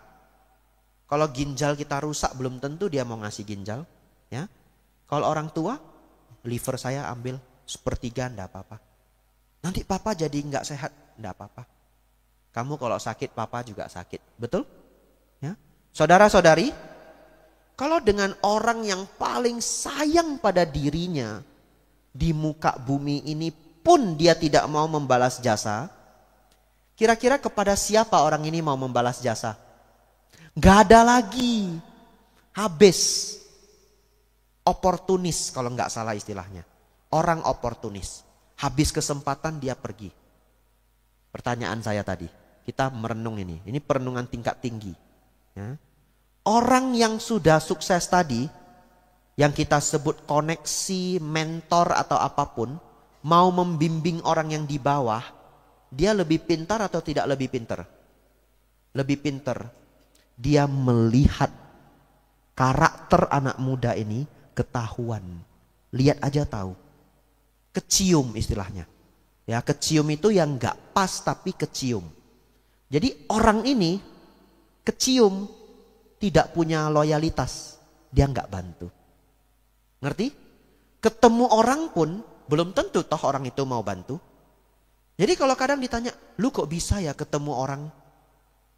kalau ginjal kita rusak belum tentu dia mau ngasih ginjal. Ya, kalau orang tua, liver saya ambil 1/3 enggak apa-apa. Nanti papa jadi nggak sehat, enggak apa-apa. Kamu kalau sakit, papa juga sakit. Betul? Ya. Saudara-saudari, kalau dengan orang yang paling sayang pada dirinya di muka bumi ini pun dia tidak mau membalas jasa, kira-kira kepada siapa orang ini mau membalas jasa? Gak ada lagi. Habis. Oportunis kalau nggak salah istilahnya. Orang oportunis. Habis kesempatan dia pergi. Pertanyaan saya tadi, kita merenung ini perenungan tingkat tinggi. Ya. Orang yang sudah sukses tadi, yang kita sebut koneksi, mentor atau apapun, mau membimbing orang yang di bawah, dia lebih pintar atau tidak lebih pintar? Lebih pintar. Dia melihat karakter anak muda ini ketahuan. Lihat aja tahu. Kecium istilahnya. Ya, kecium itu yang gak pas tapi kecium. Jadi orang ini kecium, tidak punya loyalitas, dia gak bantu. Ngerti? Ketemu orang pun belum tentu toh orang itu mau bantu. Jadi kalau kadang ditanya, lu kok bisa ya ketemu orang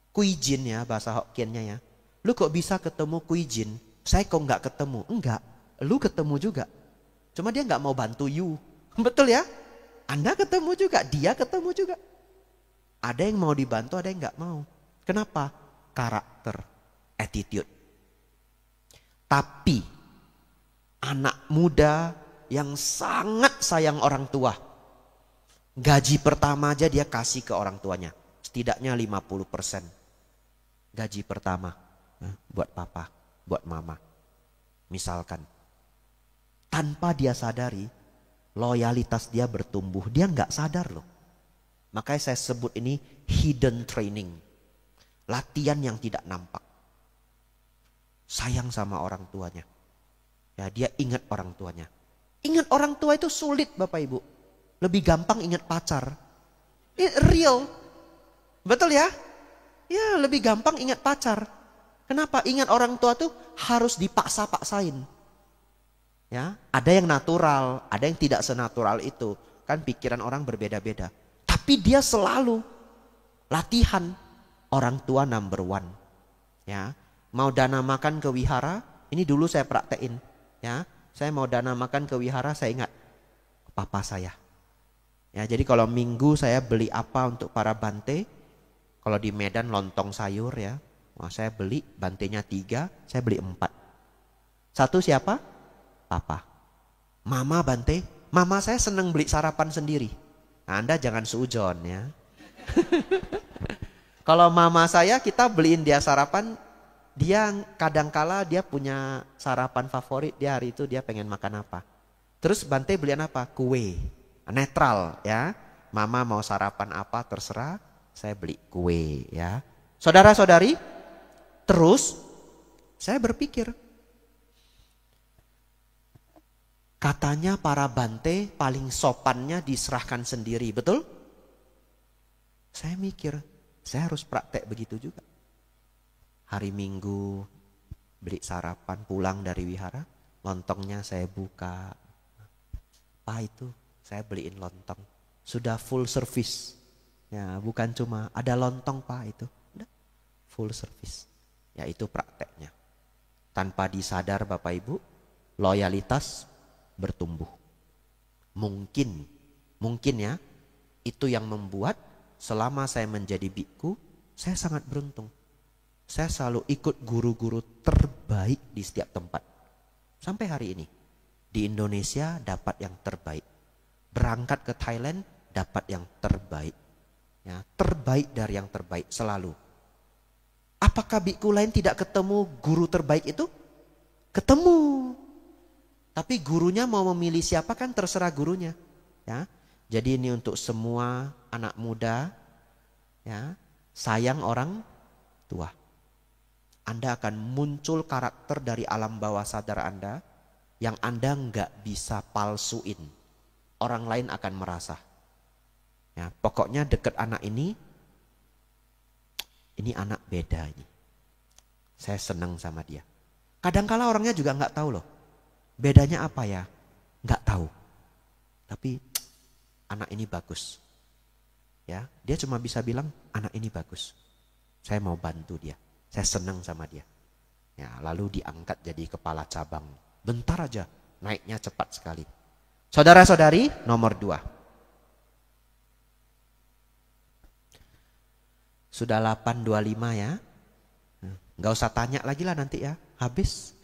Kuijin ya bahasa Hokkiennya ya. Lu kok bisa ketemu Kuijin? Saya kok gak ketemu? Enggak, lu ketemu juga. Cuma dia gak mau bantu you. Betul ya? Anda ketemu juga, dia ketemu juga. Ada yang mau dibantu, ada yang gak mau. Kenapa? Karakter, attitude. Tapi anak muda yang sangat sayang orang tua, gaji pertama aja dia kasih ke orang tuanya. Setidaknya 50% gaji pertama buat papa, buat mama. Misalkan. Tanpa dia sadari, loyalitas dia bertumbuh. Dia gak sadar loh. Makanya saya sebut ini hidden training. Latihan yang tidak nampak. Sayang sama orang tuanya. Ya, dia ingat orang tuanya. Ingat orang tua itu sulit Bapak Ibu. Lebih gampang ingat pacar. Real. Betul ya? Ya lebih gampang ingat pacar. Kenapa? Ingat orang tua tuh harus dipaksa-paksain. Ya, ada yang natural, ada yang tidak senatural itu. Kan pikiran orang berbeda-beda. Tapi dia selalu latihan orang tua number one. Ya, mau dana makan ke wihara, ini dulu saya praktekin. Ya, saya mau dana makan ke wihara, saya ingat papa saya. Ya, jadi kalau minggu saya beli apa untuk para bante, kalau di Medan lontong sayur ya, wah, saya beli bantenya 3, saya beli 4. Satu siapa? Papa. Mama bante, mama saya senang beli sarapan sendiri. Nah, Anda jangan suujon ya. Kalau mama saya kita beliin dia sarapan, dia kadangkala dia punya sarapan favorit, dia hari itu dia pengen makan apa. Terus bante beliin apa? Kue. Netral ya. Mama mau sarapan apa terserah, saya beli kue ya. Saudara-saudari, terus saya berpikir, katanya para bante paling sopannya diserahkan sendiri, betul? Saya mikir, saya harus praktek begitu juga. Hari Minggu beli sarapan, pulang dari wihara, lontongnya saya buka. Pak itu saya beliin lontong, sudah full service. Ya, bukan cuma ada lontong Pak itu, udah full service. Ya itu prakteknya. Tanpa disadar Bapak Ibu, loyalitas bertumbuh. Mungkin ya, itu yang membuat selama saya menjadi biku, saya sangat beruntung. Saya selalu ikut guru-guru terbaik di setiap tempat. Sampai hari ini. Di Indonesia dapat yang terbaik. Berangkat ke Thailand dapat yang terbaik. Ya, terbaik dari yang terbaik selalu. Apakah biku lain tidak ketemu guru terbaik itu? Ketemu. Tapi gurunya mau memilih siapa kan terserah gurunya. Ya. Jadi ini untuk semua anak muda, ya, sayang orang tua. Anda akan muncul karakter dari alam bawah sadar Anda yang Anda nggak bisa palsuin. Orang lain akan merasa. Ya, pokoknya deket anak ini anak beda ini. Saya senang sama dia. Kadangkala orangnya juga nggak tahu loh. Bedanya apa ya? Nggak tahu. Tapi anak ini bagus. Ya, dia cuma bisa bilang anak ini bagus. Saya mau bantu dia. Saya senang sama dia. Ya, lalu diangkat jadi kepala cabang. Bentar aja, naiknya cepat sekali. Saudara-saudari, nomor 2. Sudah 8.25 ya. Nggak usah tanya lagi lah nanti ya, habis.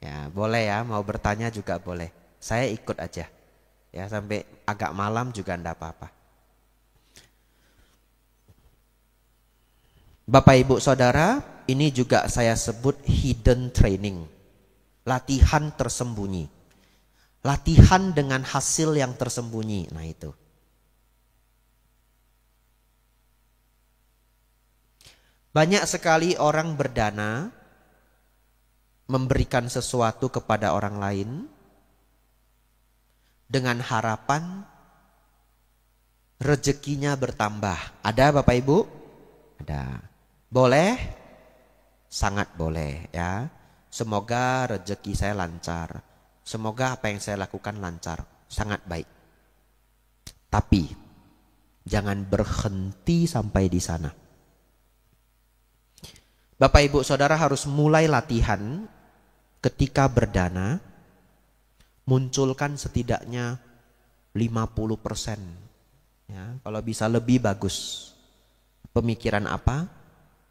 Ya, boleh ya, mau bertanya juga boleh. Saya ikut aja. Ya, sampai agak malam juga enggak apa-apa. Bapak Ibu Saudara, ini juga saya sebut hidden training. Latihan tersembunyi. Latihan dengan hasil yang tersembunyi. Nah itu. Banyak sekali orang berdana memberikan sesuatu kepada orang lain dengan harapan rezekinya bertambah. Ada Bapak Ibu? Ada. Boleh? Sangat boleh ya. Semoga rezeki saya lancar. Semoga apa yang saya lakukan lancar. Sangat baik. Tapi jangan berhenti sampai di sana. Bapak Ibu Saudara harus mulai latihan ketika berdana. Munculkan setidaknya 50%. Ya, kalau bisa lebih bagus. Pemikiran apa?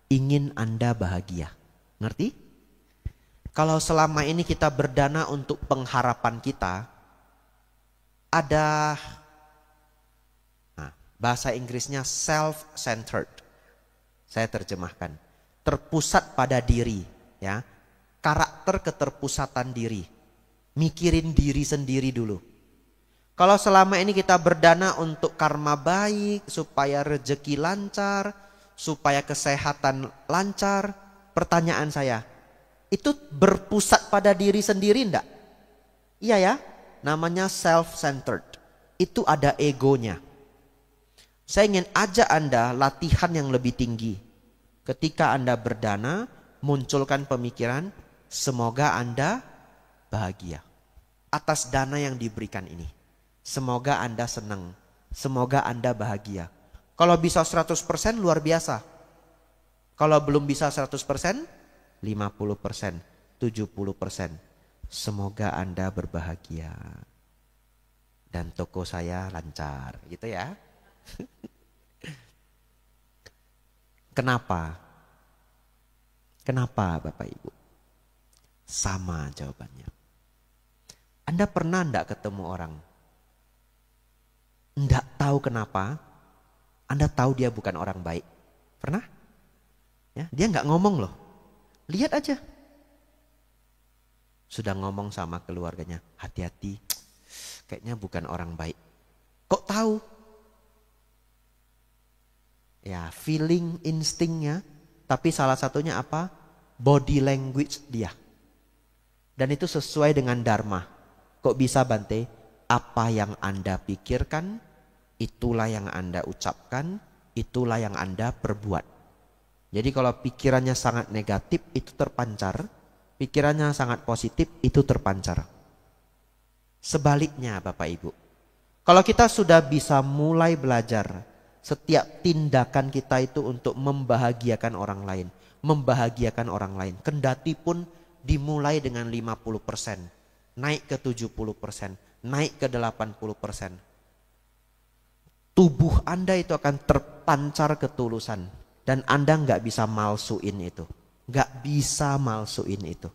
Ingin Anda bahagia. Ngerti? Kalau selama ini kita berdana untuk pengharapan kita, ada bahasa Inggrisnya self-centered. Saya terjemahkan. Terpusat pada diri. Ya, karakter keterpusatan diri. Mikirin diri sendiri dulu. Kalau selama ini kita berdana untuk karma baik, supaya rezeki lancar, supaya kesehatan lancar, pertanyaan saya, itu berpusat pada diri sendiri enggak? Iya ya, namanya self-centered. Itu ada egonya. Saya ingin ajak Anda latihan yang lebih tinggi. Ketika Anda berdana, munculkan pemikiran, semoga Anda bahagia atas dana yang diberikan ini. Semoga Anda senang, semoga Anda bahagia. Kalau bisa 100% luar biasa. Kalau belum bisa 100%, 50%, 70%. Semoga Anda berbahagia. Dan toko saya lancar, gitu ya. Kenapa? Kenapa Bapak Ibu? Sama jawabannya. Anda pernah enggak ketemu orang? Enggak tahu kenapa? Anda tahu dia bukan orang baik. Pernah? Ya, dia enggak ngomong loh. Lihat aja. Sudah ngomong sama keluarganya, hati-hati. Kayaknya bukan orang baik. Kok tahu? Ya, feeling, instingnya. Tapi salah satunya apa? Body language dia. Dan itu sesuai dengan dharma. Kok bisa Bante? Apa yang Anda pikirkan, itulah yang Anda ucapkan, itulah yang Anda perbuat. Jadi kalau pikirannya sangat negatif, itu terpancar. Pikirannya sangat positif, itu terpancar. Sebaliknya Bapak Ibu. Kalau kita sudah bisa mulai belajar, setiap tindakan kita itu untuk membahagiakan orang lain. Membahagiakan orang lain. Kendati pun dimulai dengan 50%. Naik ke 70%. Naik ke 80%. Tubuh Anda itu akan terpancar ketulusan. Dan Anda nggak bisa malsuin itu. Nggak bisa malsuin itu.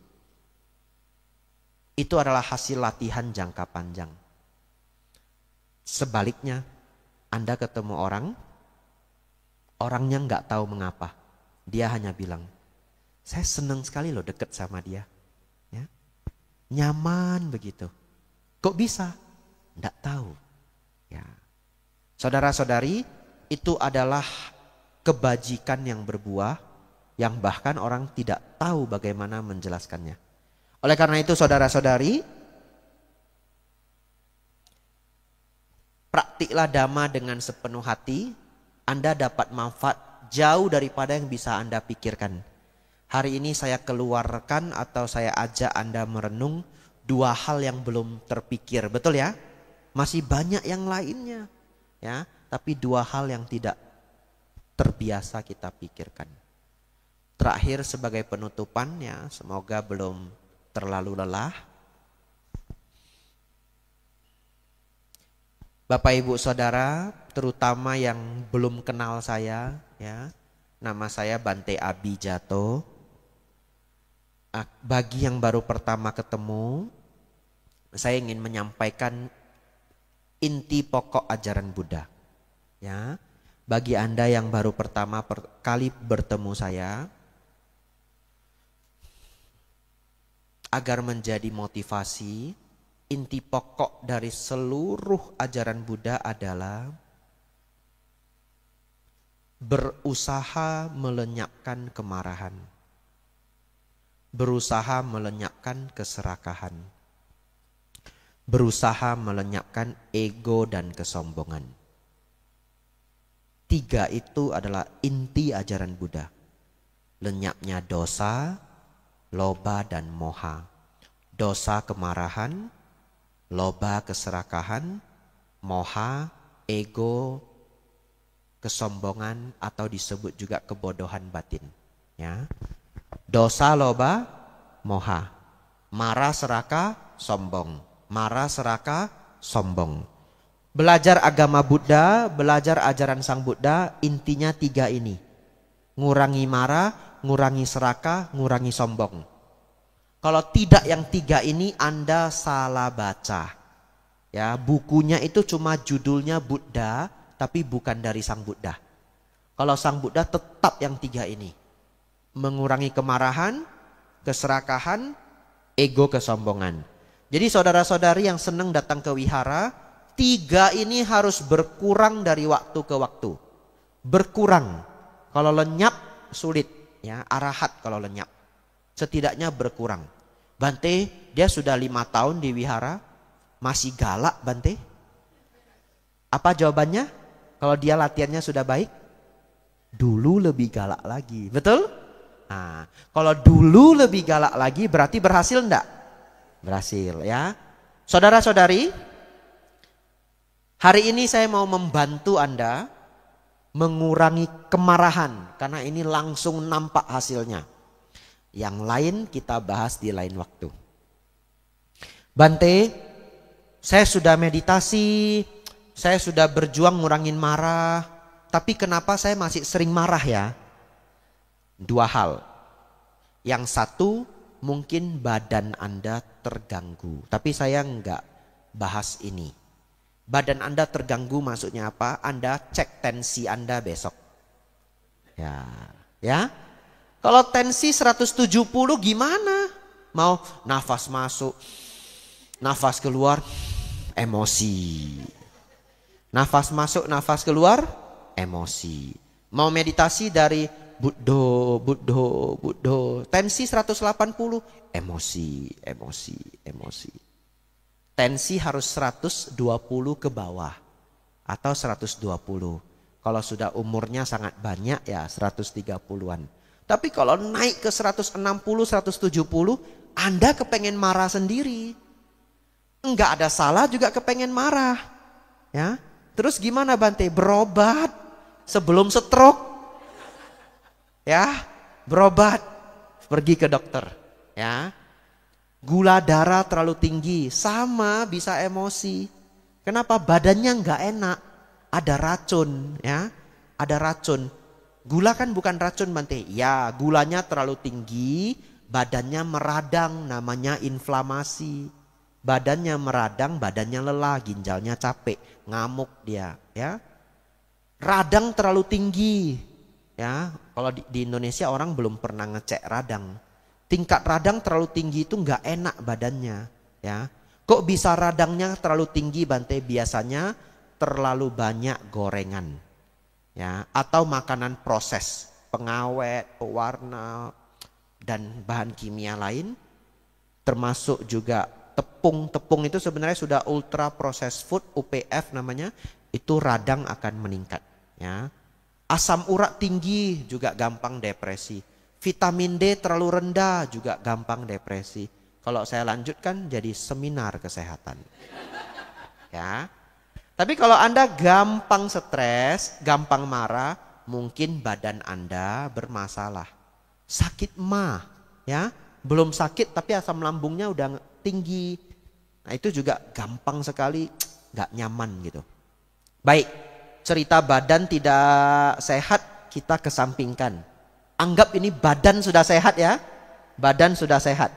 Itu adalah hasil latihan jangka panjang. Sebaliknya, Anda ketemu orang, orangnya nggak tahu mengapa. Dia hanya bilang, saya senang sekali loh deket sama dia. Ya. Nyaman begitu. Kok bisa? Nggak tahu. Ya. Saudara-saudari, itu adalah kebajikan yang berbuah, yang bahkan orang tidak tahu bagaimana menjelaskannya. Oleh karena itu saudara-saudari, praktiklah dhamma dengan sepenuh hati, Anda dapat manfaat jauh daripada yang bisa Anda pikirkan. Hari ini saya keluarkan atau saya ajak Anda merenung dua hal yang belum terpikir, betul ya? Masih banyak yang lainnya, ya. Tapi dua hal yang tidak terbiasa kita pikirkan. Terakhir sebagai penutupannya, semoga belum terlalu lelah. Bapak Ibu Saudara, terutama yang belum kenal saya, ya. Nama saya Bante Abijato. Bagi yang baru pertama ketemu, saya ingin menyampaikan inti pokok ajaran Buddha. Ya. Bagi Anda yang baru pertama kali bertemu saya, agar menjadi motivasi, inti pokok dari seluruh ajaran Buddha adalah berusaha melenyapkan kemarahan, berusaha melenyapkan keserakahan, berusaha melenyapkan ego dan kesombongan. Tiga itu adalah inti ajaran Buddha. Lenyapnya dosa, loba dan moha. Dosa kemarahan, loba keserakahan, moha ego, kesombongan atau disebut juga kebodohan batin. Ya. Dosa, loba, moha. Marah, serakah, sombong. Marah, serakah, sombong. Belajar agama Buddha, belajar ajaran Sang Buddha, intinya tiga ini. Ngurangi marah, ngurangi serakah, ngurangi sombong. Kalau tidak yang tiga ini Anda salah baca. Ya, bukunya itu cuma judulnya Buddha, tapi bukan dari Sang Buddha. Kalau Sang Buddha tetap yang tiga ini. Mengurangi kemarahan, keserakahan, ego, kesombongan. Jadi saudara-saudari yang senang datang ke wihara, tiga ini harus berkurang dari waktu ke waktu. Berkurang. Kalau lenyap sulit, ya, arahat kalau lenyap. Setidaknya berkurang. Bante, dia sudah 5 tahun di wihara, masih galak Bante. Apa jawabannya? Kalau dia latihannya sudah baik, dulu lebih galak lagi. Betul? Nah, kalau dulu lebih galak lagi berarti berhasil enggak? Berhasil ya. Saudara-saudari, hari ini saya mau membantu Anda mengurangi kemarahan karena ini langsung nampak hasilnya. Yang lain kita bahas di lain waktu. Bante, saya sudah meditasi, saya sudah berjuang ngurangin marah, tapi kenapa saya masih sering marah ya? Dua hal. Yang satu, mungkin badan Anda terganggu, tapi saya enggak bahas ini. Badan Anda terganggu maksudnya apa? Anda cek tensi Anda besok. Ya. Kalau tensi 170 gimana? Mau nafas masuk, nafas keluar, emosi. Nafas masuk, nafas keluar, emosi. Mau meditasi dari Buddho, tensi 180, emosi. Tensi harus 120 ke bawah atau 120. Kalau sudah umurnya sangat banyak ya 130-an. Tapi kalau naik ke 160, 170, Anda kepengen marah sendiri. Enggak ada salah juga kepengen marah. Ya. Terus gimana Bante? Berobat sebelum stroke. Ya, berobat. Pergi ke dokter. Ya. Gula darah terlalu tinggi, sama bisa emosi. Kenapa? Badannya nggak enak, ada racun, ya, ada racun. Gula kan bukan racun Bante. Ya, gulanya terlalu tinggi, badannya meradang, namanya inflamasi. Badannya meradang, badannya lelah, ginjalnya capek, ngamuk dia, ya. Radang terlalu tinggi, ya. Kalau di Indonesia orang belum pernah ngecek radang. Tingkat radang terlalu tinggi itu nggak enak badannya, ya. Kok bisa radangnya terlalu tinggi Bante? Biasanya terlalu banyak gorengan, ya, atau makanan proses, pengawet, pewarna, dan bahan kimia lain, termasuk juga tepung. Tepung itu sebenarnya sudah ultra processed food, UPF namanya, itu radang akan meningkat, ya. Asam urat tinggi juga gampang depresi. Vitamin D terlalu rendah juga gampang depresi. Kalau saya lanjutkan jadi seminar kesehatan. Ya. Tapi kalau Anda gampang stres, gampang marah, mungkin badan Anda bermasalah. Sakit mah, ya. Belum sakit tapi asam lambungnya udah tinggi. Nah, itu juga gampang sekali nggak nyaman gitu. Baik, cerita badan tidak sehat kita kesampingkan. Anggap ini badan sudah sehat ya. Badan sudah sehat.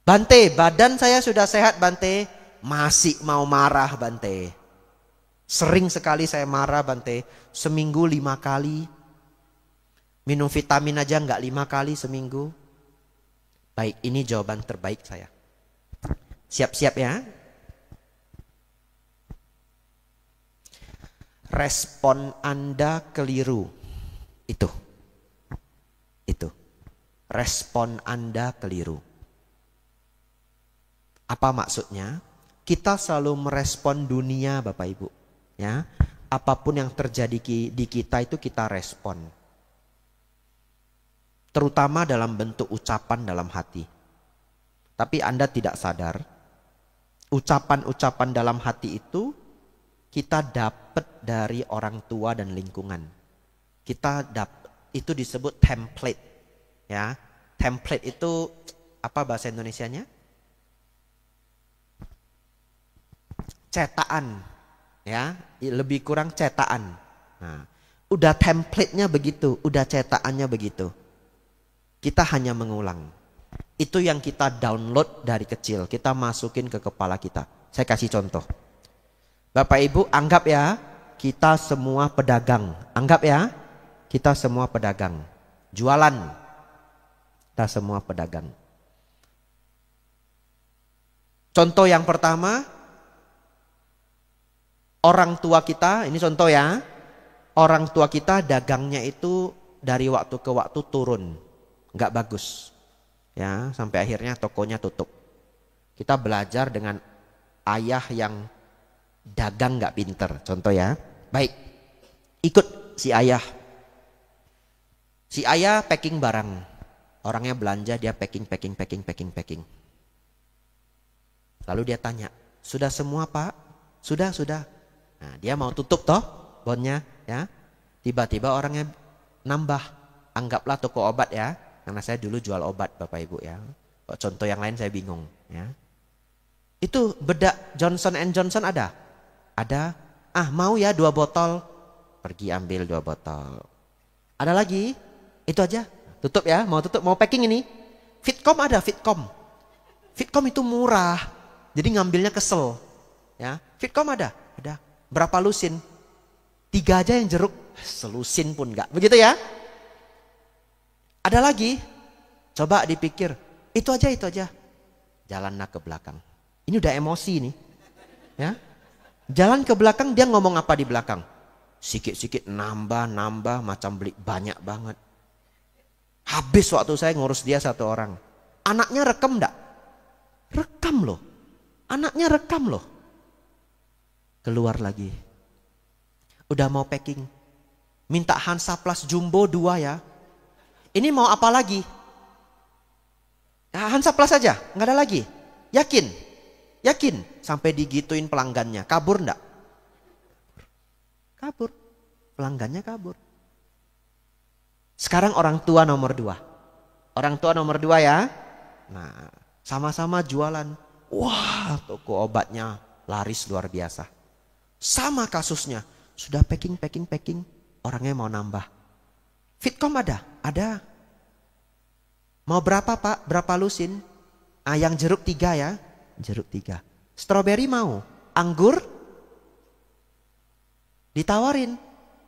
Bante, badan saya sudah sehat Bante. Masih mau marah Bante. Sering sekali saya marah Bante. Seminggu 5 kali. Minum vitamin aja nggak 5 kali seminggu. Baik, ini jawaban terbaik saya. Siap-siap ya. Respon Anda keliru. Itu. Respon Anda keliru. Apa maksudnya? Kita selalu merespon dunia Bapak Ibu, ya. Apapun yang terjadi di kita itu kita respon. Terutama dalam bentuk ucapan dalam hati. Tapi Anda tidak sadar, ucapan-ucapan dalam hati itu kita dapat dari orang tua dan lingkungan. Kita dapat, itu disebut template. Ya, template itu apa bahasa Indonesianya? Cetakan, ya, lebih kurang cetakan. Nah, udah template-nya begitu, udah cetakannya begitu. Kita hanya mengulang. Itu yang kita download dari kecil, kita masukin ke kepala kita. Saya kasih contoh. Bapak Ibu anggap ya, kita semua pedagang. Anggap ya, kita semua pedagang. Jualan. Kita semua pedagang. Contoh yang pertama, orang tua kita, ini contoh ya. Orang tua kita dagangnya itu dari waktu ke waktu turun. Nggak bagus. Ya, sampai akhirnya tokonya tutup. Kita belajar dengan ayah yang dagang nggak pinter. Contoh ya. Baik, ikut si ayah. Si ayah packing barang. Orangnya belanja, dia packing. Lalu dia tanya, sudah semua Pak? Sudah. Nah, dia mau tutup toh bonnya ya. Tiba-tiba orangnya nambah. Anggaplah toko obat ya. Karena saya dulu jual obat Bapak Ibu ya. Contoh yang lain saya bingung ya. Itu bedak Johnson & Johnson ada? Ada. Ah, mau ya 2 botol. Pergi ambil 2 botol. Ada lagi? Itu aja. Tutup ya, mau packing ini. Fitcom ada, Fitcom. Fitcom itu murah. Jadi ngambilnya kesel. Ya, Fitcom ada. Berapa lusin? 3 aja yang jeruk. Selusin pun enggak. Begitu ya? Ada lagi? Coba dipikir. Itu aja. Jalanlah ke belakang. Ini udah emosi nih. Ya. Jalan ke belakang, dia ngomong apa di belakang? Sikit-sikit nambah macam beli banyak banget. Habis waktu saya ngurus dia 1 orang. Anaknya rekam enggak? Rekam loh. Anaknya rekam loh. Keluar lagi. Udah mau packing. Minta Hansaplast Jumbo 2 ya. Ini mau apa lagi? Ya, Hansaplast aja, nggak ada lagi. Yakin? Sampai digituin pelanggannya. Kabur enggak? Kabur. Pelanggannya kabur. Sekarang orang tua nomor 2. Orang tua nomor 2 ya. Nah, sama-sama jualan. Wah, toko obatnya laris luar biasa. Sama kasusnya. Sudah packing. Orangnya mau nambah. Fitcom ada? Ada. Mau berapa Pak? Berapa lusin? Ah, yang jeruk 3 ya. Jeruk 3. Strawberry mau? Anggur? Ditawarin.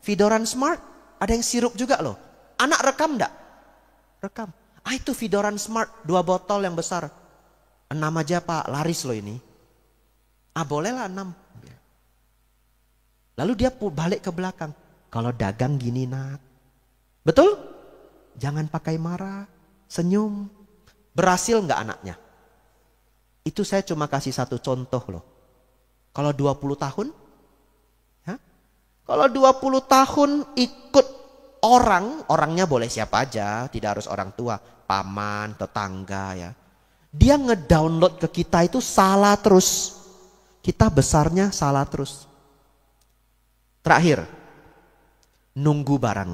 Vidoran Smart? Ada yang sirup juga loh. Anak rekam enggak? Rekam. Ah, itu Vidoran Smart 2 botol yang besar. 6 aja Pak, laris loh ini. Ah, bolehlah 6. Lalu dia balik ke belakang. Kalau dagang gini nak. Betul? Jangan pakai marah. Senyum. Berhasil enggak anaknya? Itu saya cuma kasih 1 contoh loh. Kalau 20 tahun? Ya? Kalau 20 tahun ikut orangnya boleh siapa aja. Tidak harus orang tua. Paman, tetangga ya. Dia ngedownload ke kita itu salah terus. Kita besarnya salah terus. Terakhir. Nunggu barang.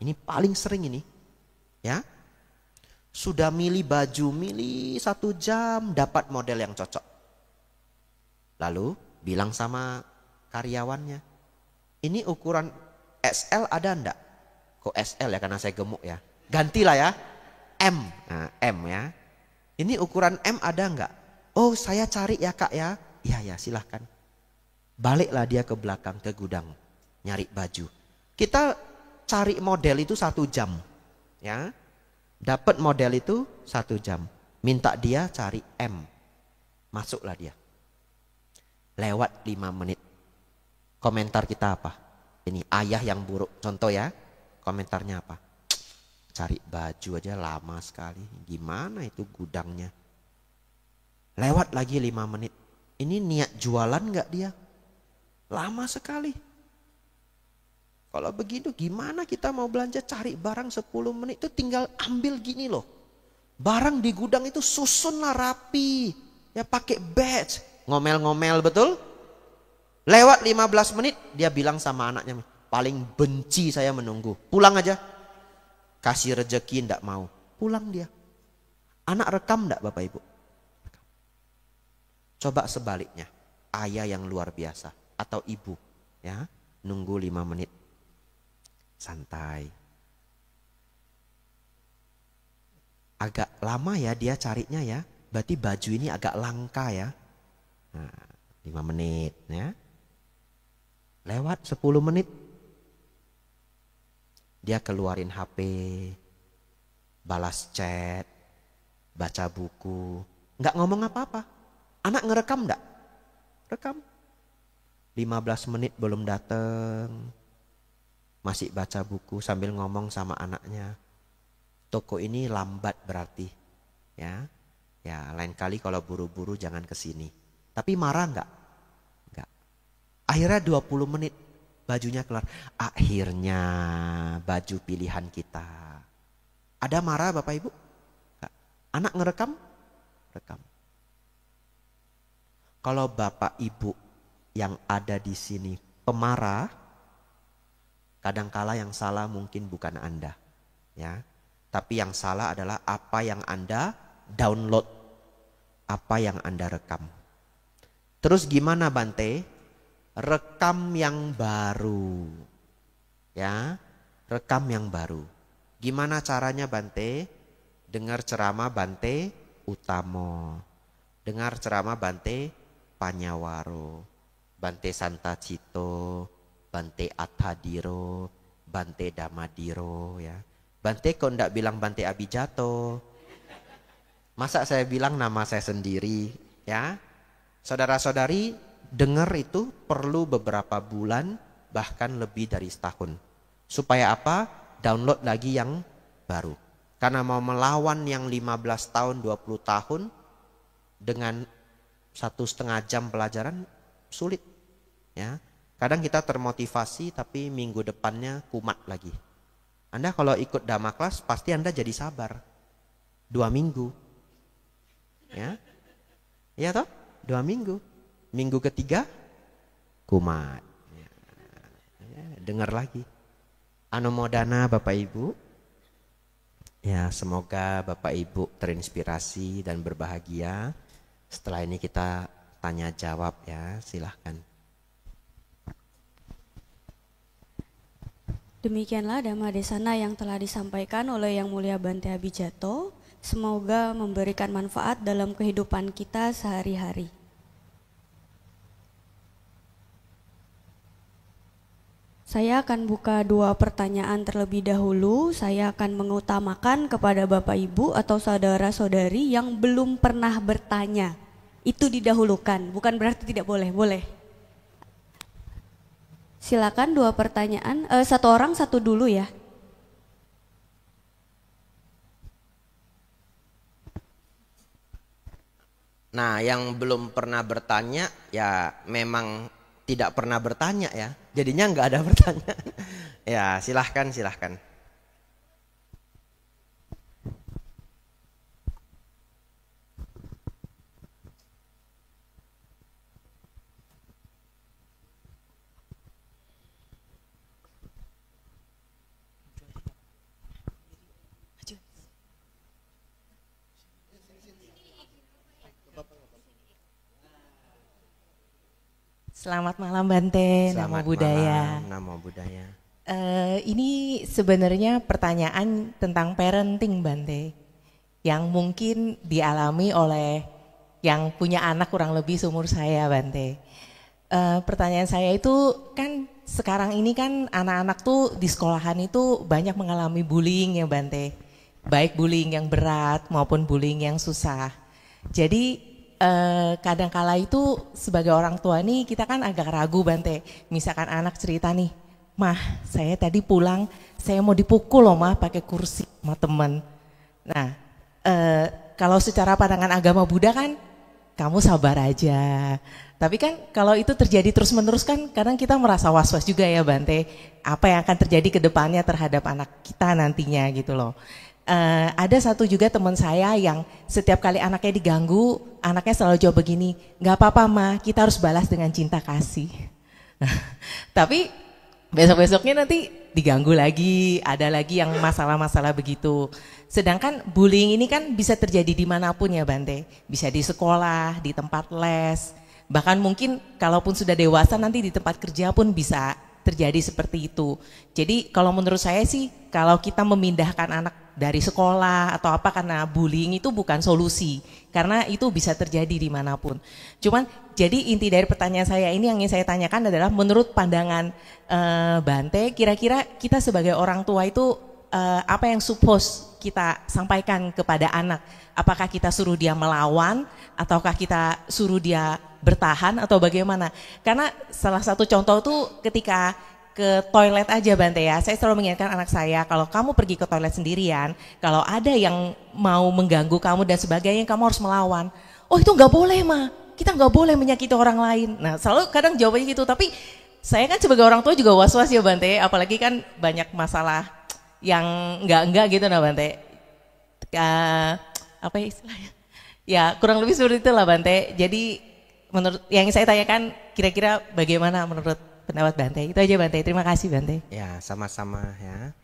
Ini paling sering ini. Ya. Sudah milih baju, 1 jam dapat model yang cocok. Lalu bilang sama karyawannya, ini ukuran XL ada enggak? Kok XL ya, karena saya gemuk ya. Gantilah ya, M. Nah, M ya. Ini ukuran M ada enggak? Oh, saya cari ya Kak ya. Iya silahkan. Baliklah dia ke belakang, ke gudang. Nyari baju. Kita cari model itu 1 jam. Ya. Dapat model itu 1 jam. Minta dia cari M. Masuklah dia. Lewat 5 menit. Komentar kita apa? Ini ayah yang buruk. Contoh ya. Komentarnya apa? Cari baju aja lama sekali. Gimana itu gudangnya? Lewat lagi 5 menit. Ini niat jualan gak dia? Lama sekali. Kalau begitu gimana kita mau belanja cari barang 10 menit itu tinggal ambil gini loh. Barang di gudang itu susunlah rapi. Ya pakai batch. Ngomel-ngomel betul? Lewat 15 menit dia bilang sama anaknya, paling benci saya menunggu. Pulang aja. Kasih rezeki ndak mau. Pulang dia. Anak rekam ndak Bapak Ibu? Coba sebaliknya. Ayah yang luar biasa atau ibu ya, nunggu 5 menit. Santai. Agak lama ya dia carinya ya. Berarti baju ini agak langka ya. Nah, 5 menit ya. Lewat 10 menit. Dia keluarin HP. Balas chat. Baca buku. Nggak ngomong apa-apa. Anak ngerekam enggak? Rekam. 15 menit belum datang. Masih baca buku sambil ngomong sama anaknya. Toko ini lambat berarti. Ya. Ya, lain kali kalau buru-buru jangan kesini. Tapi marah enggak? Enggak. Akhirnya 20 menit. bajunya keluar. Akhirnya baju pilihan kita. Ada marah Bapak Ibu? Anak ngerekam? Rekam. Kalau Bapak Ibu yang ada di sini pemarah, kadangkala yang salah mungkin bukan Anda, ya. Tapi yang salah adalah apa yang Anda download, apa yang Anda rekam. Terus gimana Bante? Rekam yang baru, ya, rekam yang baru. Gimana caranya Bante? Dengar ceramah Bante Utamo, dengar ceramah Bante Panyawaro, Bante Santacito, Bante Atadiro, Bante Damadiro, ya. Bante kok ndak bilang Bante Abijato? Masa saya bilang nama saya sendiri, ya? Saudara-saudari, dengar itu perlu beberapa bulan, bahkan lebih dari setahun. Supaya apa? Download lagi yang baru. Karena mau melawan yang 15 tahun, 20 tahun dengan 1,5 jam pelajaran sulit, ya. Kadang kita termotivasi tapi minggu depannya kumat lagi. Anda kalau ikut Dhamma Class pasti Anda jadi sabar 2 minggu, ya, iya toh, 2 minggu. Minggu ketiga kumat, ya. Dengar lagi. Anumodana Bapak Ibu. Ya, semoga Bapak Ibu terinspirasi dan berbahagia. Setelah ini kita tanya jawab, ya, silahkan. Demikianlah Dhamma Desana yang telah disampaikan oleh Yang Mulia Bante Abijato. Semoga memberikan manfaat dalam kehidupan kita sehari-hari. Saya akan buka 2 pertanyaan terlebih dahulu. Saya akan mengutamakan kepada Bapak Ibu atau saudara-saudari yang belum pernah bertanya. Itu didahulukan, bukan berarti tidak boleh, boleh. Silakan 2 pertanyaan, 1 orang 1 dulu ya. Nah, yang belum pernah bertanya ya memang tidak pernah bertanya, ya. Jadinya nggak ada pertanyaan. Ya, silahkan, silahkan. Selamat malam Bante, Namo Buddhaya. Namo Buddhaya. Ini sebenarnya pertanyaan tentang parenting Bante, yang mungkin dialami oleh yang punya anak kurang lebih seumur saya Bante. Pertanyaan saya itu kan sekarang ini kan anak-anak tuh di sekolahan itu banyak mengalami bullying ya Bante, baik bullying yang berat maupun bullying yang susah. Jadi kadangkala itu sebagai orang tua nih kita kan agak ragu Bante. Misalkan anak cerita nih, "Mah, saya tadi pulang, saya mau dipukul loh mah pakai kursi sama teman." Nah, kalau secara pandangan agama Buddha kan kamu sabar aja. Tapi kan kalau itu terjadi terus-menerus kan kadang kita merasa was-was juga ya Bante. Apa yang akan terjadi ke depannya terhadap anak kita nantinya gitu loh. Ada satu juga teman saya yang setiap kali anaknya diganggu, anaknya selalu jawab begini, "Gak apa-apa Ma, kita harus balas dengan cinta kasih." Nah, tapi besok-besoknya nanti diganggu lagi, ada lagi yang masalah-masalah begitu. Sedangkan bullying ini kan bisa terjadi dimanapun ya Bante, bisa di sekolah, di tempat les, bahkan mungkin kalaupun sudah dewasa nanti di tempat kerja pun bisa terjadi seperti itu. Jadi kalau menurut saya sih, kalau kita memindahkan anak dari sekolah atau apa karena bullying itu bukan solusi, karena itu bisa terjadi dimanapun. Cuman jadi inti dari pertanyaan saya ini yang ingin saya tanyakan adalah menurut pandangan Bante, kira-kira kita sebagai orang tua itu apa yang suppose kita sampaikan kepada anak? Apakah kita suruh dia melawan ataukah kita suruh dia bertahan atau bagaimana? Karena salah satu contoh tuh ketika ke toilet aja Bante ya, saya selalu mengingatkan anak saya, kalau kamu pergi ke toilet sendirian, kalau ada yang mau mengganggu kamu dan sebagainya, kamu harus melawan. "Oh itu nggak boleh Ma, kita nggak boleh menyakiti orang lain." Nah selalu kadang jawabannya gitu, tapi Saya kan sebagai orang tua juga was-was ya Bante, apalagi kan banyak masalah yang enggak gitu nah Bante. Apa ya istilahnya? Ya kurang lebih seperti itulah Bante. Jadi menurut yang saya tanyakan kira-kira bagaimana menurut pendapat Bante? Itu aja Bante. Terima kasih Bante. Ya sama-sama ya.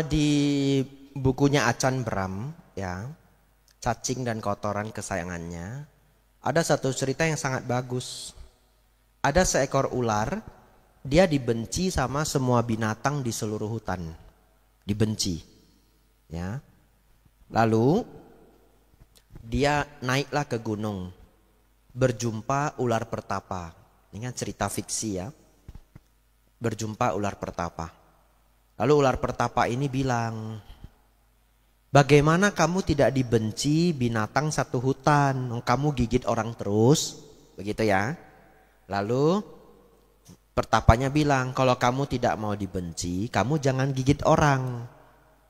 Di bukunya Acan Bram ya, Cacing dan Kotoran Kesayangannya, ada satu cerita yang sangat bagus. Ada seekor ular, dia dibenci sama semua binatang di seluruh hutan. Dibenci. Ya. Lalu dia naiklah ke gunung, berjumpa ular pertapa. Ini kan cerita fiksi ya. Berjumpa ular pertapa. Lalu ular pertapa ini bilang, bagaimana kamu tidak dibenci binatang satu hutan? Kamu gigit orang terus, begitu ya. Lalu pertapanya bilang, kalau kamu tidak mau dibenci, kamu jangan gigit orang.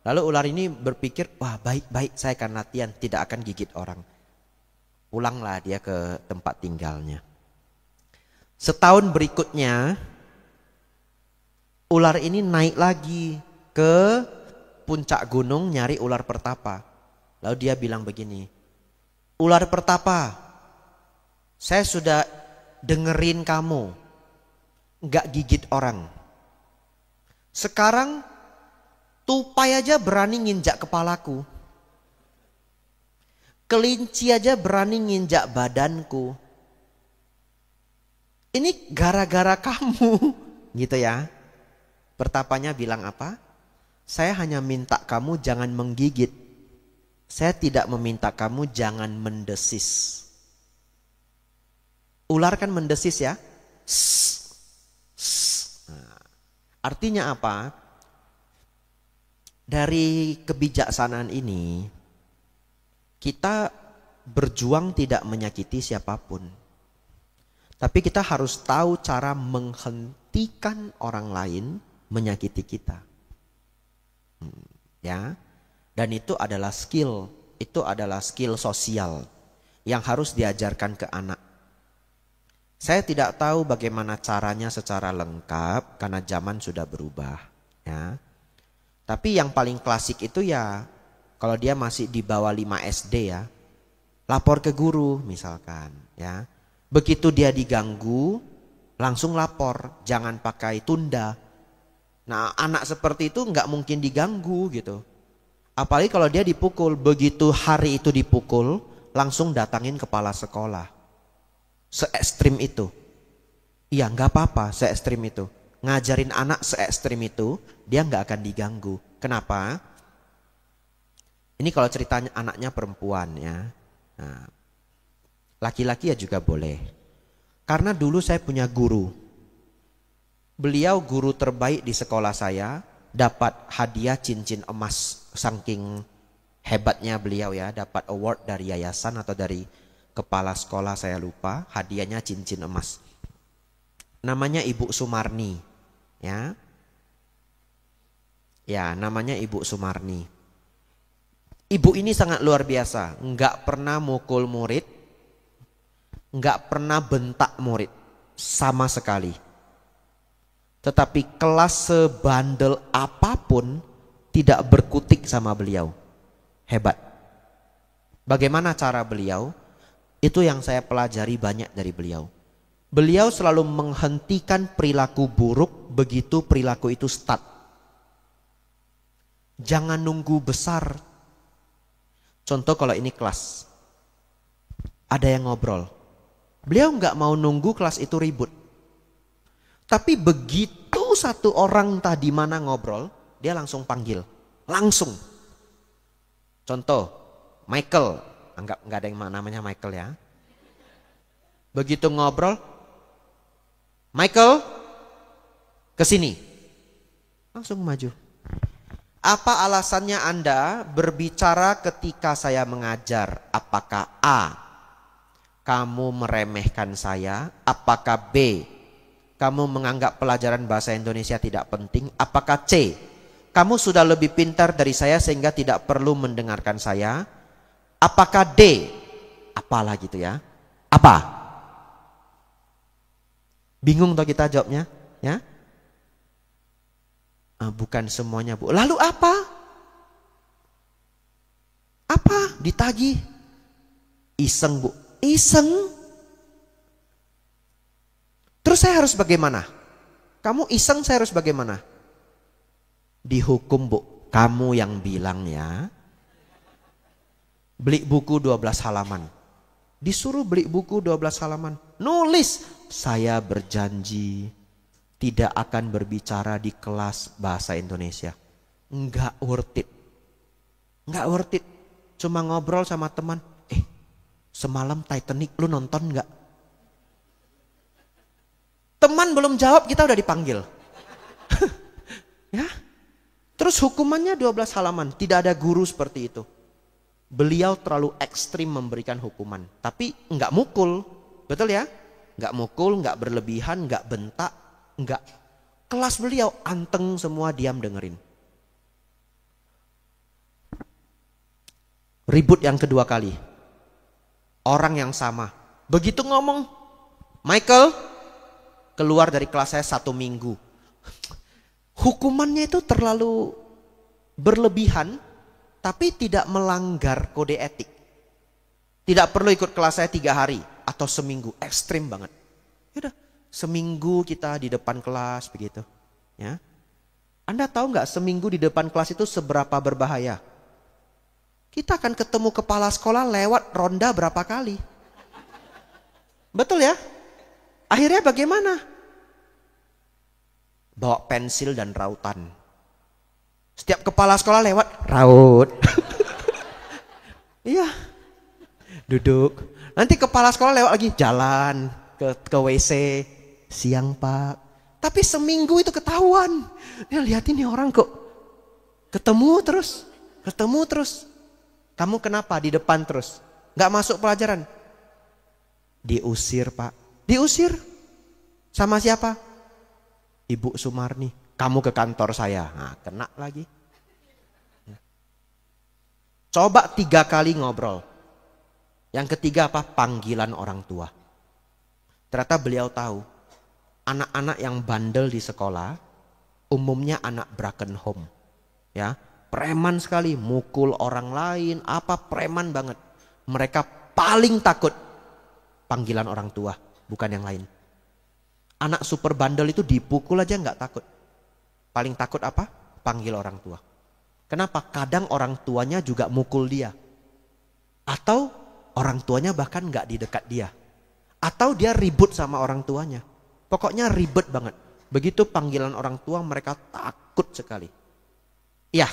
Lalu ular ini berpikir, wah baik-baik saya akan latihan, tidak akan gigit orang. Pulanglah dia ke tempat tinggalnya. Setahun berikutnya, ular ini naik lagi ke puncak gunung nyari ular pertapa. Lalu dia bilang begini, ular pertapa, saya sudah dengerin kamu, gak gigit orang. Sekarang tupai aja berani nginjak kepalaku. Kelinci aja berani nginjak badanku. Ini gara-gara kamu, gitu ya. Pertapanya bilang apa? Saya hanya minta kamu jangan menggigit. Saya tidak meminta kamu jangan mendesis. Ular kan mendesis ya. Nah, artinya apa? Dari kebijaksanaan ini, kita berjuang tidak menyakiti siapapun. Tapi kita harus tahu cara menghentikan orang lain menyakiti kita. Ya. Dan itu adalah skill, sosial yang harus diajarkan ke anak. Saya tidak tahu bagaimana caranya secara lengkap karena zaman sudah berubah, ya. Tapi yang paling klasik itu ya kalau dia masih di bawah 5 SD ya, lapor ke guru misalkan, ya. Begitu dia diganggu, langsung lapor, jangan pakai tunda. Nah, anak seperti itu nggak mungkin diganggu gitu. Apalagi kalau dia dipukul, begitu hari itu dipukul, langsung datangin kepala sekolah. Se-ekstrim itu. Iya nggak apa-apa se-ekstrim itu. Ngajarin anak se-ekstrim itu, dia nggak akan diganggu. Kenapa? Ini kalau ceritanya anaknya perempuan ya. Nah, laki-laki ya juga boleh. Karena dulu saya punya guru. Beliau guru terbaik di sekolah saya, dapat hadiah cincin emas. Saking hebatnya beliau ya, dapat award dari yayasan atau dari kepala sekolah saya lupa, hadiahnya cincin emas. Namanya Ibu Sumarni, ya. Ya, namanya Ibu Sumarni. Ibu ini sangat luar biasa, nggak pernah mukul murid, nggak pernah bentak murid sama sekali. Tetapi kelas sebandel apapun tidak berkutik sama beliau. Hebat. Bagaimana cara beliau? Itu yang saya pelajari banyak dari beliau. Beliau selalu menghentikan perilaku buruk begitu perilaku itu start. Jangan nunggu besar. Contoh kalau ini kelas, ada yang ngobrol. Beliau nggak mau nunggu kelas itu ribut. Tapi begitu satu orang entah di mana ngobrol, dia langsung panggil, langsung. Contoh, Michael. Anggap nggak ada yang namanya Michael ya. Begitu ngobrol, Michael, kesini. Langsung maju. Apa alasannya Anda berbicara ketika saya mengajar? Apakah A, kamu meremehkan saya? Apakah B, kamu menganggap pelajaran bahasa Indonesia tidak penting? Apakah C, kamu sudah lebih pintar dari saya sehingga tidak perlu mendengarkan saya? Apakah D, apalah gitu ya? Apa? Bingung toh kita jawabnya, ya? Bukan semuanya, Bu. Lalu apa? Apa? Ditagih. Iseng, Bu. Iseng. Terus saya harus bagaimana? Kamu iseng, saya harus bagaimana? Dihukum, Bu. Kamu yang bilang ya. Beli buku 12 halaman. Disuruh beli buku 12 halaman. Nulis, saya berjanji tidak akan berbicara di kelas bahasa Indonesia. Enggak worth it. Enggak worth it. Cuma ngobrol sama teman. Semalam Titanic lu nonton enggak? Teman belum jawab kita udah dipanggil. Ya. Terus hukumannya 12 halaman. Tidak ada guru seperti itu. Beliau terlalu ekstrim memberikan hukuman. Tapi enggak mukul. Betul ya? Enggak mukul, enggak berlebihan, enggak bentak. Enggak. Kelas beliau anteng semua diam dengerin. Ribut yang kedua kali. Orang yang sama. Begitu ngomong, Michael keluar dari kelas saya 1 minggu. Hukumannya itu terlalu berlebihan, tapi tidak melanggar kode etik. Tidak perlu ikut kelas saya 3 hari atau seminggu, ekstrim banget. Yaudah, seminggu kita di depan kelas begitu. Ya, Anda tahu nggak seminggu di depan kelas itu seberapa berbahaya? Kita akan ketemu kepala sekolah lewat ronda berapa kali? Betul ya? Akhirnya bagaimana? Bawa pensil dan rautan. Setiap kepala sekolah lewat, raut. Iya. Duduk. Nanti kepala sekolah lewat lagi, jalan ke WC. Siang Pak. Tapi seminggu itu ketahuan. Lihatin nih orang kok ketemu terus. Kamu kenapa di depan terus? Gak masuk pelajaran? Diusir Pak. Diusir? Sama siapa? Ibu Sumarni. Kamu ke kantor saya. Nah, kena lagi. Coba 3 kali ngobrol. Yang ketiga apa? Panggilan orang tua. Ternyata beliau tahu. Anak-anak yang bandel di sekolah. Umumnya anak broken home. Ya, preman sekali. Mukul orang lain. Apa preman banget. Mereka paling takut panggilan orang tua. Bukan yang lain. Anak super bandel itu dipukul aja nggak takut. Paling takut apa? Panggil orang tua. Kenapa? Kadang orang tuanya juga mukul dia. Atau orang tuanya bahkan nggak di dekat dia. Atau dia ribut sama orang tuanya. Pokoknya ribet banget. Begitu panggilan orang tua mereka takut sekali. Ya,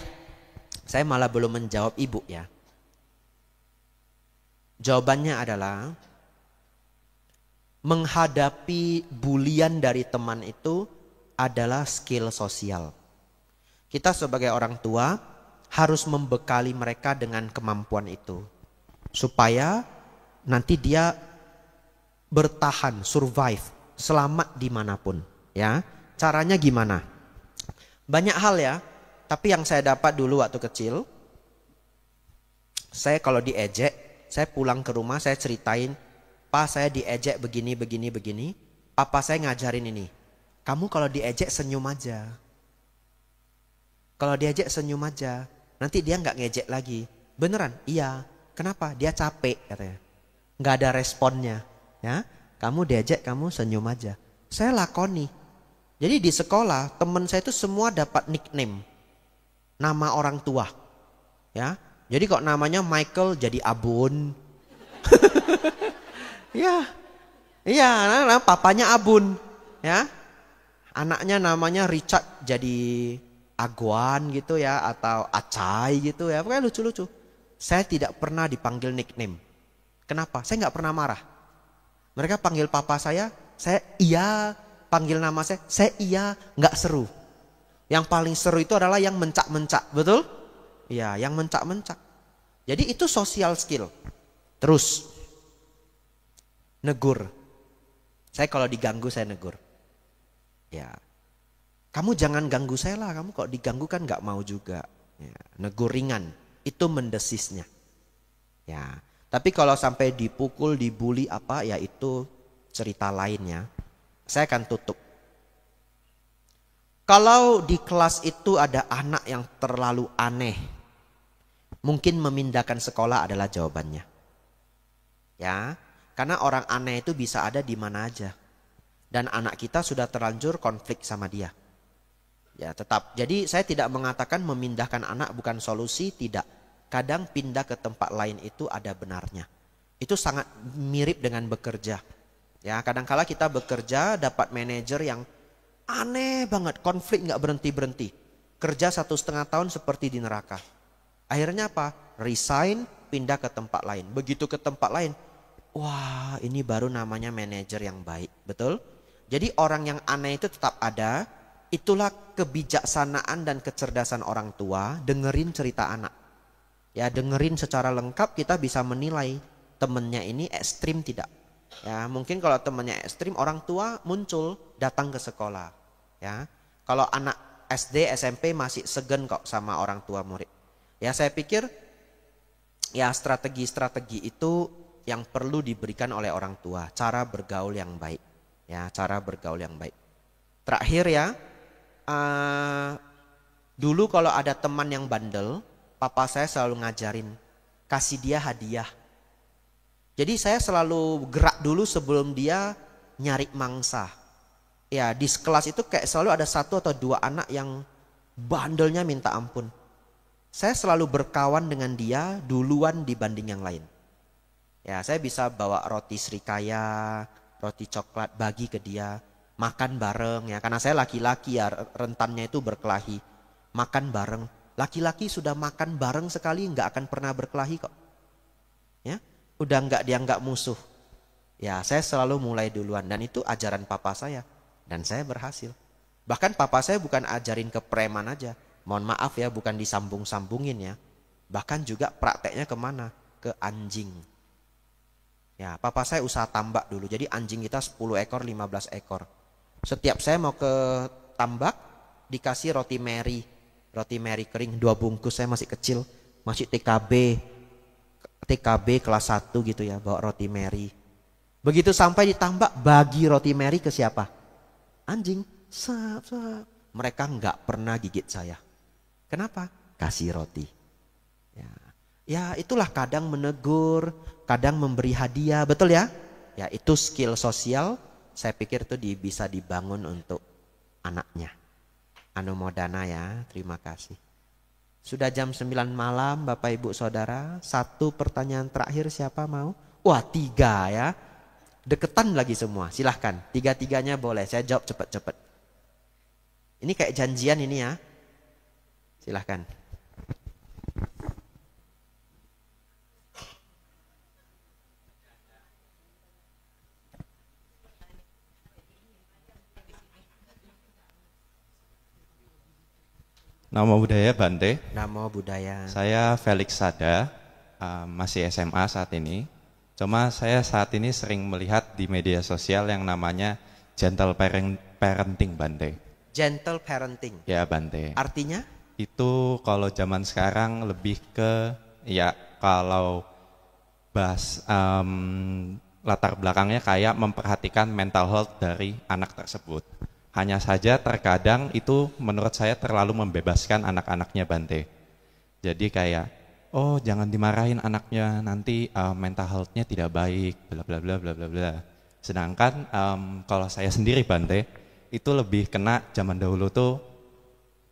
saya malah belum menjawab ibu ya. Jawabannya adalah menghadapi bulian dari teman itu adalah skill sosial. Kita sebagai orang tua harus membekali mereka dengan kemampuan itu. Supaya nanti dia bertahan, survive, selamat dimanapun. Ya, caranya gimana? Banyak hal ya, tapi yang saya dapat dulu waktu kecil, saya kalau diejek, saya pulang ke rumah saya ceritain, Pak saya diejek begini. Papa saya ngajarin ini. Kamu kalau diejek senyum aja. Kalau diejek senyum aja. Nanti dia nggak ngejek lagi. Beneran? Iya. Kenapa? Dia capek katanya. Nggak ada responnya. Ya, kamu diejek kamu senyum aja. Saya lakoni. Jadi di sekolah teman saya itu semua dapat nickname. Nama orang tua. Ya. Jadi kok namanya Michael jadi Abun. Iya, papanya Abun, ya. Anaknya namanya Richard jadi Aguan gitu ya, atau Acai gitu ya, pokoknya lucu-lucu. Saya tidak pernah dipanggil nickname. Kenapa? Saya nggak pernah marah. Mereka panggil papa saya iya, panggil nama saya iya, nggak seru. Yang paling seru itu adalah yang mencak-mencak, betul? Iya, yang mencak-mencak. Jadi itu social skill. Terus negur. Saya kalau diganggu saya negur. Ya, kamu jangan ganggu saya lah. Kamu kok diganggu kan nggak mau juga. Ya, negur ringan. Itu mendesisnya. Ya, tapi kalau sampai dipukul, dibully apa ya itu cerita lainnya. Saya akan tutup. Kalau di kelas itu ada anak yang terlalu aneh, mungkin memindahkan sekolah adalah jawabannya. Ya, karena orang aneh itu bisa ada di mana aja. Dan anak kita sudah terlanjur konflik sama dia. Ya, tetap. Jadi saya tidak mengatakan memindahkan anak bukan solusi, tidak. Kadang pindah ke tempat lain itu ada benarnya. Itu sangat mirip dengan bekerja. Ya, kadangkala kita bekerja dapat manajer yang aneh banget, konflik nggak berhenti-berhenti. Kerja 1,5 tahun seperti di neraka. Akhirnya apa? Resign, pindah ke tempat lain. Begitu ke tempat lain, wah ini baru namanya manajer yang baik. Betul? Jadi orang yang aneh itu tetap ada. Itulah kebijaksanaan dan kecerdasan orang tua, dengerin cerita anak. Ya, dengerin secara lengkap kita bisa menilai temennya ini ekstrim tidak. Ya, mungkin kalau temannya ekstrim, orang tua muncul datang ke sekolah. Ya, kalau anak SD, SMP masih segan kok sama orang tua murid. Ya, saya pikir ya strategi-strategi itu yang perlu diberikan oleh orang tua. Cara bergaul yang baik. Ya, cara bergaul yang baik. Terakhir ya, dulu kalau ada teman yang bandel, papa saya selalu ngajarin kasih dia hadiah. Jadi saya selalu gerak dulu sebelum dia nyari mangsa. Ya, di kelas itu kayak selalu ada 1 atau 2 anak yang bandelnya minta ampun. Saya selalu berkawan dengan dia duluan dibanding yang lain. Ya, saya bisa bawa roti srikaya, roti coklat bagi ke dia, makan bareng ya. Karena saya laki-laki ya, rentannya itu berkelahi. Makan bareng. Laki-laki sudah makan bareng sekali nggak akan pernah berkelahi kok. Ya. Udah nggak dianggap musuh. Ya, saya selalu mulai duluan dan itu ajaran papa saya dan saya berhasil. Bahkan papa saya bukan ajarin ke preman aja. Mohon maaf ya, bukan disambung-sambungin ya. Bahkan juga prakteknya kemana? Ke anjing. Ya, papa saya usaha tambak dulu. Jadi anjing kita 10 ekor, 15 ekor. Setiap saya mau ke tambak dikasih roti Mary. Roti Mary kering 2 bungkus, saya masih kecil, masih TKB kelas 1 gitu ya, bawa roti Mary. Begitu sampai di tambak, bagi roti Mary ke siapa? Anjing. Mereka nggak pernah gigit saya. Kenapa? Kasih roti. Ya itulah kadang menegur, kadang memberi hadiah, betul ya? Ya itu skill sosial, saya pikir itu bisa dibangun untuk anaknya. Anumodana ya, terima kasih. Sudah jam 9 malam Bapak Ibu Saudara. 1 pertanyaan terakhir siapa mau? Wah 3 ya. Deketan lagi semua, silahkan. 3-3-nya boleh, saya jawab cepat-cepat. Ini kayak janjian ini ya. Silahkan. Namo Buddhaya Bante. Namo Buddhaya. Saya Felix Sada, masih SMA saat ini. Cuma saya saat ini sering melihat di media sosial yang namanya gentle parenting Bante. Gentle parenting. Ya Bante. Artinya? Itu kalau zaman sekarang lebih ke ya kalau bahas latar belakangnya kayak memperhatikan mental health dari anak tersebut. Hanya saja terkadang itu menurut saya terlalu membebaskan anak-anaknya Bante. Jadi kayak, oh jangan dimarahin anaknya, nanti mental health-nya tidak baik, bla bla bla bla bla bla. Sedangkan kalau saya sendiri Bante, itu lebih kena zaman dahulu tuh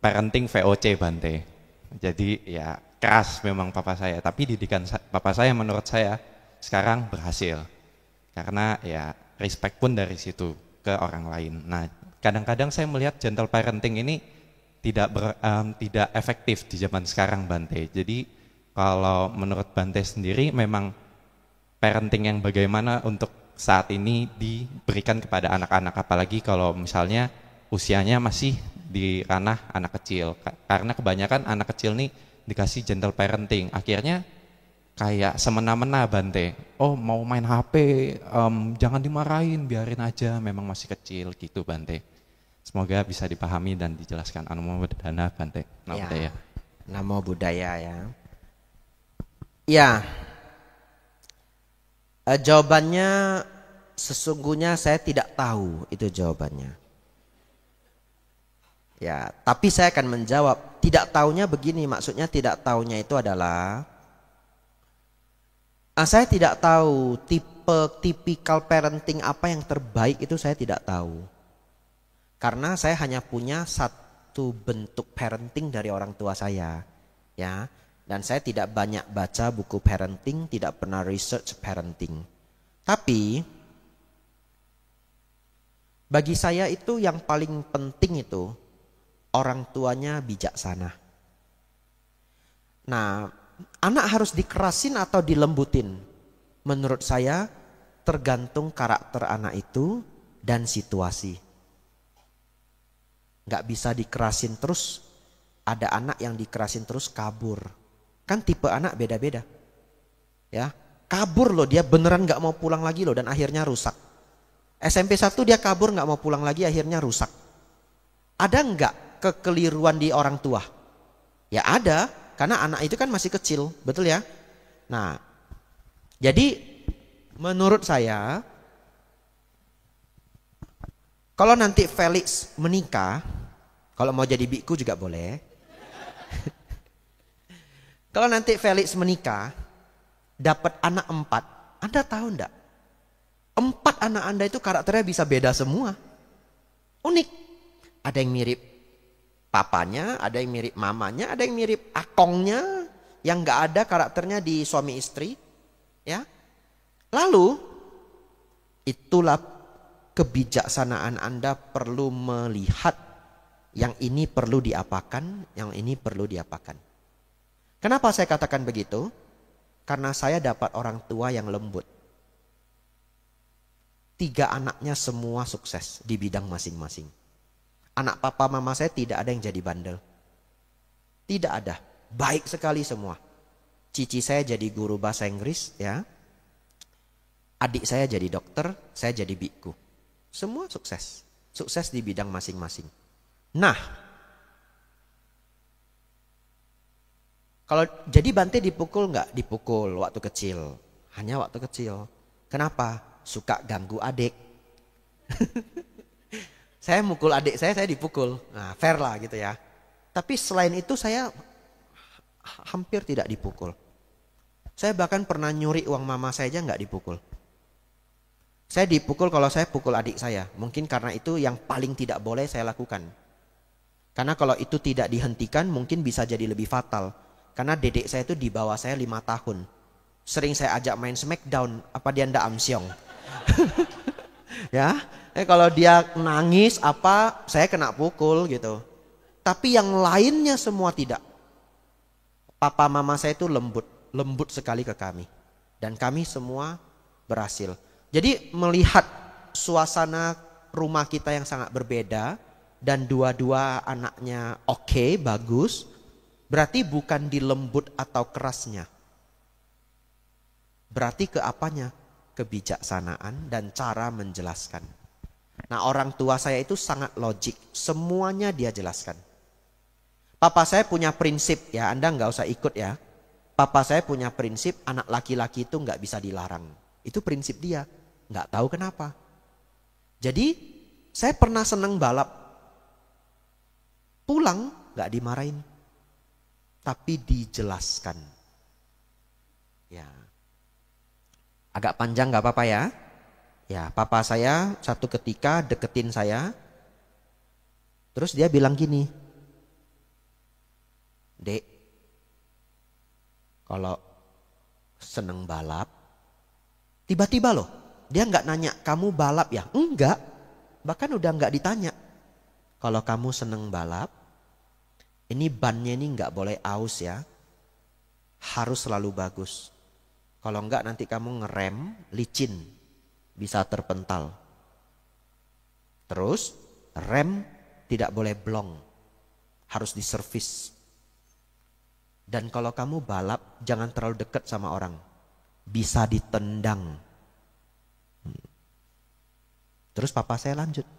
parenting VOC Bante. Jadi ya keras memang papa saya, tapi didikan papa saya menurut saya sekarang berhasil. Karena ya respect pun dari situ ke orang lain. Nah, kadang-kadang saya melihat gentle parenting ini tidak efektif di zaman sekarang Bante. Jadi kalau menurut Bante sendiri memang parenting yang bagaimana untuk saat ini diberikan kepada anak-anak, apalagi kalau misalnya usianya masih di ranah anak kecil. Karena kebanyakan anak kecil nih dikasih gentle parenting, akhirnya kayak semena-mena Bante. Oh mau main HP, jangan dimarahin, biarin aja, memang masih kecil gitu Bante. Semoga bisa dipahami dan dijelaskan. Namo Buddhaya Bante. Namo Buddhaya. Namo Buddhaya ya. Ya, jawabannya sesungguhnya saya tidak tahu itu jawabannya. Ya, tapi saya akan menjawab, tidak tahunya begini, maksudnya tidak tahunya itu adalah saya tidak tahu tipikal parenting apa yang terbaik, itu saya tidak tahu. Karena saya hanya punya satu bentuk parenting dari orang tua saya, ya. Dan saya tidak banyak baca buku parenting, tidak pernah research parenting. Tapi bagi saya itu yang paling penting itu orang tuanya bijaksana. Nah, anak harus dikerasin atau dilembutin? Menurut saya tergantung karakter anak itu dan situasi. Gak bisa dikerasin terus. Ada anak yang dikerasin terus kabur. Kan tipe anak beda-beda. Ya, kabur loh, dia beneran gak mau pulang lagi loh, dan akhirnya rusak. SMP 1 dia kabur gak mau pulang lagi, akhirnya rusak. Ada enggak kekeliruan di orang tua? Ya ada, karena anak itu kan masih kecil, betul ya? Nah, jadi menurut saya kalau nanti Felix menikah, kalau mau jadi biku juga boleh. Kalau nanti Felix menikah, dapat anak 4, Anda tahu enggak? 4 anak Anda itu karakternya bisa beda semua. Unik. Ada yang mirip papanya, ada yang mirip mamanya, ada yang mirip akongnya, yang gak ada karakternya di suami istri. Ya. Lalu, itulah kebijaksanaan Anda perlu melihat yang ini perlu diapakan, yang ini perlu diapakan. Kenapa saya katakan begitu? Karena saya dapat orang tua yang lembut. 3 anaknya semua sukses di bidang masing-masing. Anak papa mama saya tidak ada yang jadi bandel. Tidak ada. Baik sekali semua. Cici saya jadi guru bahasa Inggris, ya. Adik saya jadi dokter, saya jadi biku. Semua sukses. Sukses di bidang masing-masing. Nah, kalau jadi Bante dipukul nggak? Dipukul waktu kecil. Hanya waktu kecil. Kenapa? Suka ganggu adik. Saya mukul adik saya dipukul. Nah, fair lah gitu ya. Tapi selain itu saya hampir tidak dipukul. Saya bahkan pernah nyuri uang mama saya aja nggak dipukul. Saya dipukul kalau saya pukul adik saya. Mungkin karena itu yang paling tidak boleh saya lakukan. Karena kalau itu tidak dihentikan mungkin bisa jadi lebih fatal. Karena dedek saya itu di bawah saya 5 tahun. Sering saya ajak main Smackdown. Apa dia ndak amsyong? Ya, kalau dia nangis apa, saya kena pukul gitu. Tapi yang lainnya semua tidak. Papa mama saya itu lembut sekali ke kami. Dan kami semua berhasil. Jadi melihat suasana rumah kita yang sangat berbeda dan dua-dua anaknya oke, bagus, berarti bukan di lembut atau kerasnya. Berarti ke apanya? Kebijaksanaan dan cara menjelaskan. Nah, orang tua saya itu sangat logik, semuanya dia jelaskan. Papa saya punya prinsip, ya Anda nggak usah ikut ya. Papa saya punya prinsip anak laki-laki itu nggak bisa dilarang. Itu prinsip dia, nggak tahu kenapa. Jadi saya pernah seneng balap, pulang nggak dimarahin, tapi dijelaskan. Ya. Agak panjang gak apa-apa ya. Ya, papa saya satu ketika deketin saya. Terus dia bilang gini, Dek, kalau seneng balap, tiba-tiba loh, dia gak nanya, kamu balap ya? Enggak, bahkan udah gak ditanya. Kalau kamu seneng balap, ini bannya ini gak boleh aus ya. Harus selalu bagus. Kalau enggak nanti kamu ngerem, licin, bisa terpental. Terus rem tidak boleh blong, harus diservis. Dan kalau kamu balap, jangan terlalu dekat sama orang, bisa ditendang. Terus papa saya lanjut,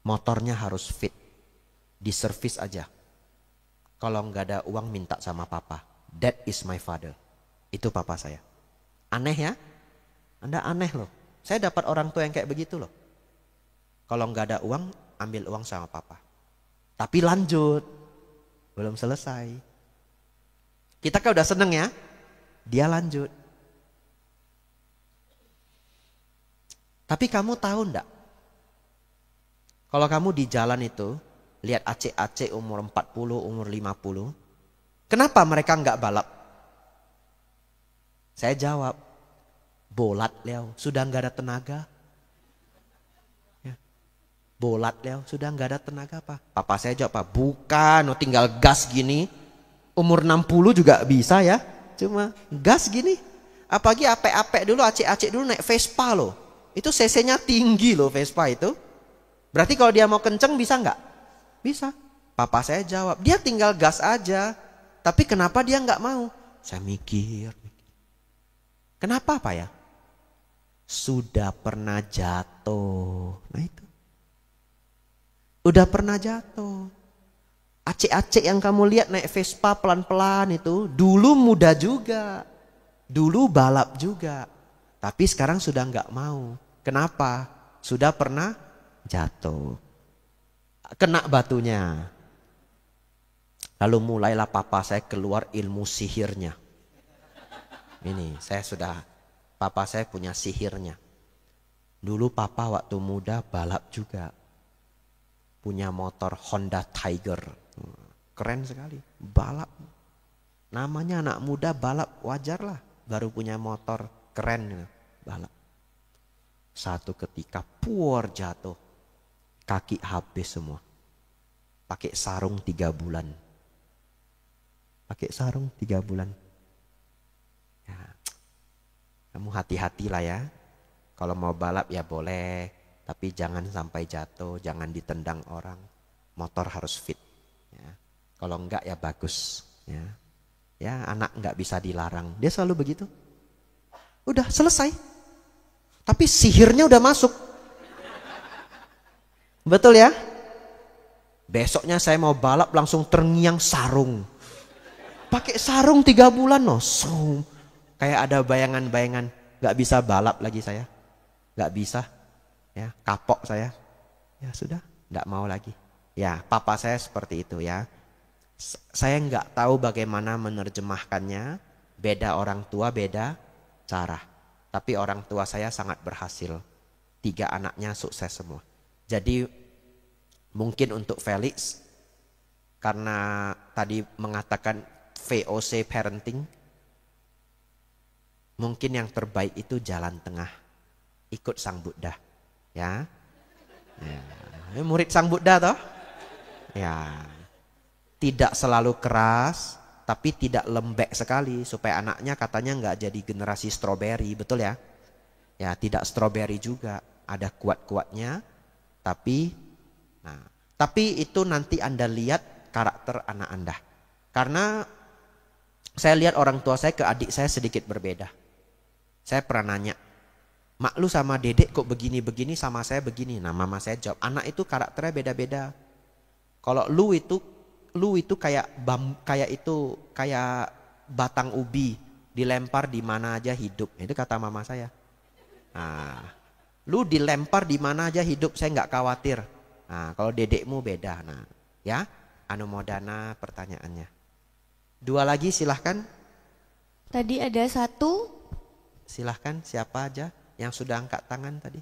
motornya harus fit, diservis aja. Kalau enggak ada uang minta sama papa. That is my father. Itu papa saya. Aneh ya? Anda aneh loh. Saya dapat orang tua yang kayak begitu loh. Kalau nggak ada uang, ambil uang sama papa. Tapi lanjut, belum selesai. Kita kan udah seneng ya, dia lanjut. Tapi kamu tahu enggak? Kalau kamu di jalan itu, lihat acek-acek umur 40, umur 50. Kenapa mereka enggak balap? Saya jawab, bolat Leo, sudah enggak ada tenaga. Ya. Bolat Leo, sudah enggak ada tenaga apa? Papa saya jawab, bukan, tinggal gas gini. Umur 60 juga bisa ya, cuma gas gini. Apalagi apek-apek dulu, acek-acek dulu naik Vespa loh. Itu cc-nya tinggi loh Vespa itu. Berarti kalau dia mau kenceng bisa nggak? Bisa. Papa saya jawab, dia tinggal gas aja. Tapi kenapa dia nggak mau? Saya mikir. Kenapa Pak ya? Sudah pernah jatuh. Nah itu. Udah pernah jatuh. Acek-acek yang kamu lihat naik Vespa pelan-pelan itu, dulu muda juga. Dulu balap juga. Tapi sekarang sudah nggak mau. Kenapa? Sudah pernah jatuh. Kena batunya. Lalu mulailah papa saya keluar ilmu sihirnya. Ini papa saya punya sihirnya. Dulu papa waktu muda balap juga. Punya motor Honda Tiger. Keren sekali, balap. Namanya anak muda balap, wajar lah. Baru punya motor, keren balap. Satu ketika puar jatuh, kaki habis semua. Pakai sarung 3 bulan. Pakai sarung 3 bulan. Ya, kamu hati-hatilah ya. Kalau mau balap ya boleh, tapi jangan sampai jatuh, jangan ditendang orang. Motor harus fit. Ya. Kalau enggak ya bagus. Ya. Ya, anak enggak bisa dilarang. Dia selalu begitu. Udah selesai. Tapi sihirnya udah masuk. Betul ya? Besoknya saya mau balap langsung terngiang sarung. Pakai sarung 3 bulan loh. Kayak ada bayangan-bayangan. Gak bisa balap lagi saya. Gak bisa. Ya, kapok saya. Ya sudah, gak mau lagi. Ya, papa saya seperti itu ya. Saya nggak tahu bagaimana menerjemahkannya. Beda orang tua, beda cara. Tapi orang tua saya sangat berhasil. 3 anaknya sukses semua. Jadi mungkin untuk Felix, karena tadi mengatakan VOC parenting, mungkin yang terbaik itu jalan tengah. Ikut Sang Buddha. Ya. Ya. Murid Sang Buddha toh? Ya. Tidak selalu keras, tapi tidak lembek sekali supaya anaknya katanya nggak jadi generasi stroberi, betul ya? Ya, tidak stroberi juga, ada kuat-kuatnya, tapi itu nanti Anda lihat karakter anak Anda. Karena saya lihat orang tua saya ke adik saya sedikit berbeda. Saya pernah nanya, mak lu sama dedek kok begini-begini, sama saya begini. Nah, mama saya jawab, anak itu karakternya beda-beda. Kalau lu itu kayak batang ubi dilempar di mana aja hidup. Itu kata mama saya. Nah, lu dilempar di mana aja hidup, saya nggak khawatir. Nah, kalau dedekmu beda. Nah, ya, anumodana pertanyaannya. 2 lagi silahkan. Tadi ada 1. Silahkan siapa aja yang sudah angkat tangan tadi.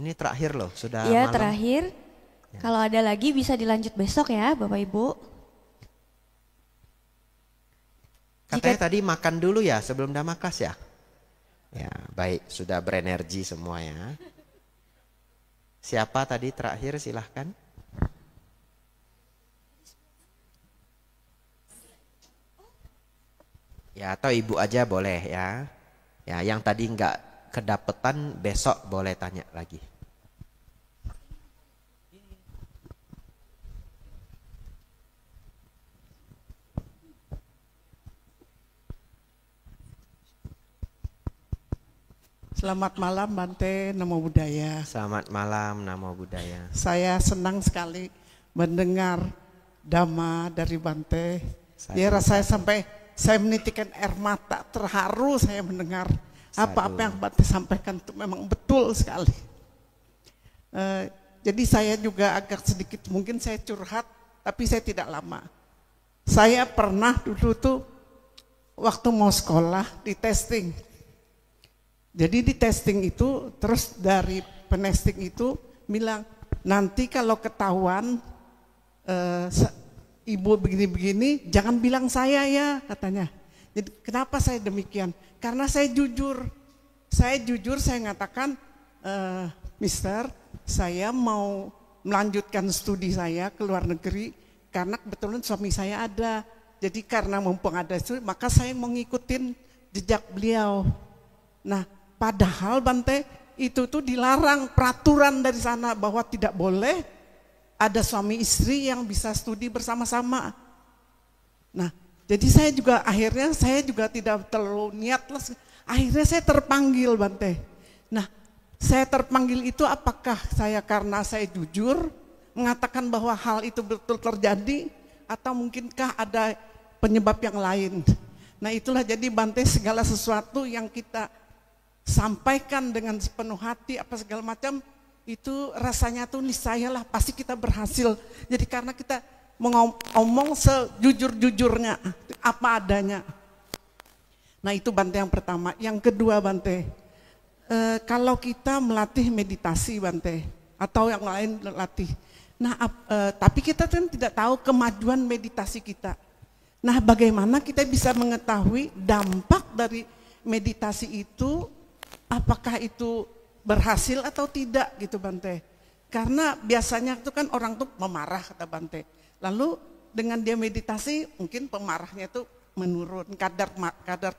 Ini terakhir loh, sudah Iya, malam. terakhir. Kalau ada lagi bisa dilanjut besok ya Bapak Ibu. Katanya tadi makan dulu ya sebelum Damakas ya? Ya baik, sudah berenergi semua ya. Siapa tadi terakhir silahkan. Ya atau ibu aja boleh ya. Ya yang tadi nggak kedapetan besok boleh tanya lagi. Selamat malam Bante, Namo Buddhaya. Selamat malam, Namo Buddhaya. Saya senang sekali mendengar Dhamma dari Bante. Ya rasanya sampai saya menitikkan air mata, terharu saya mendengar Apa-apa yang Bante sampaikan itu memang betul sekali. Jadi saya juga agak sedikit, mungkin saya curhat, tapi saya tidak lama. Saya pernah dulu tuh waktu mau sekolah di testing. Jadi di testing itu, terus dari penesting itu bilang, nanti kalau ketahuan ibu begini-begini, jangan bilang saya ya, katanya. Jadi kenapa saya demikian? Karena saya jujur. Saya ngatakan, Mister, saya mau melanjutkan studi saya ke luar negeri, karena kebetulan suami saya ada. Jadi karena mumpung ada itu, maka saya mau ngikutin jejak beliau. Nah, padahal Bante, itu tuh dilarang, peraturan dari sana bahwa tidak boleh ada suami istri yang bisa studi bersama-sama. Nah, jadi saya juga tidak terlalu niatlah. Akhirnya saya terpanggil, Bante. Nah, saya terpanggil itu apakah saya karena saya jujur mengatakan bahwa hal itu betul terjadi, atau mungkinkah ada penyebab yang lain. Nah, itulah jadi Bante, segala sesuatu yang kita sampaikan dengan sepenuh hati apa segala macam, itu rasanya tuh niscayalah pasti kita berhasil. Jadi karena kita ngomong sejujur-jujurnya, apa adanya. Nah, itu Bante yang pertama. Yang kedua, Bante, kalau kita melatih meditasi, Bante, atau yang lain latih. Nah, tapi kita kan tidak tahu kemajuan meditasi kita. Nah, bagaimana kita bisa mengetahui dampak dari meditasi itu, apakah itu berhasil atau tidak gitu, Bante. Karena biasanya itu kan orang tuh memarah, kata Bante. Lalu dengan dia meditasi mungkin pemarahnya itu menurun, kadar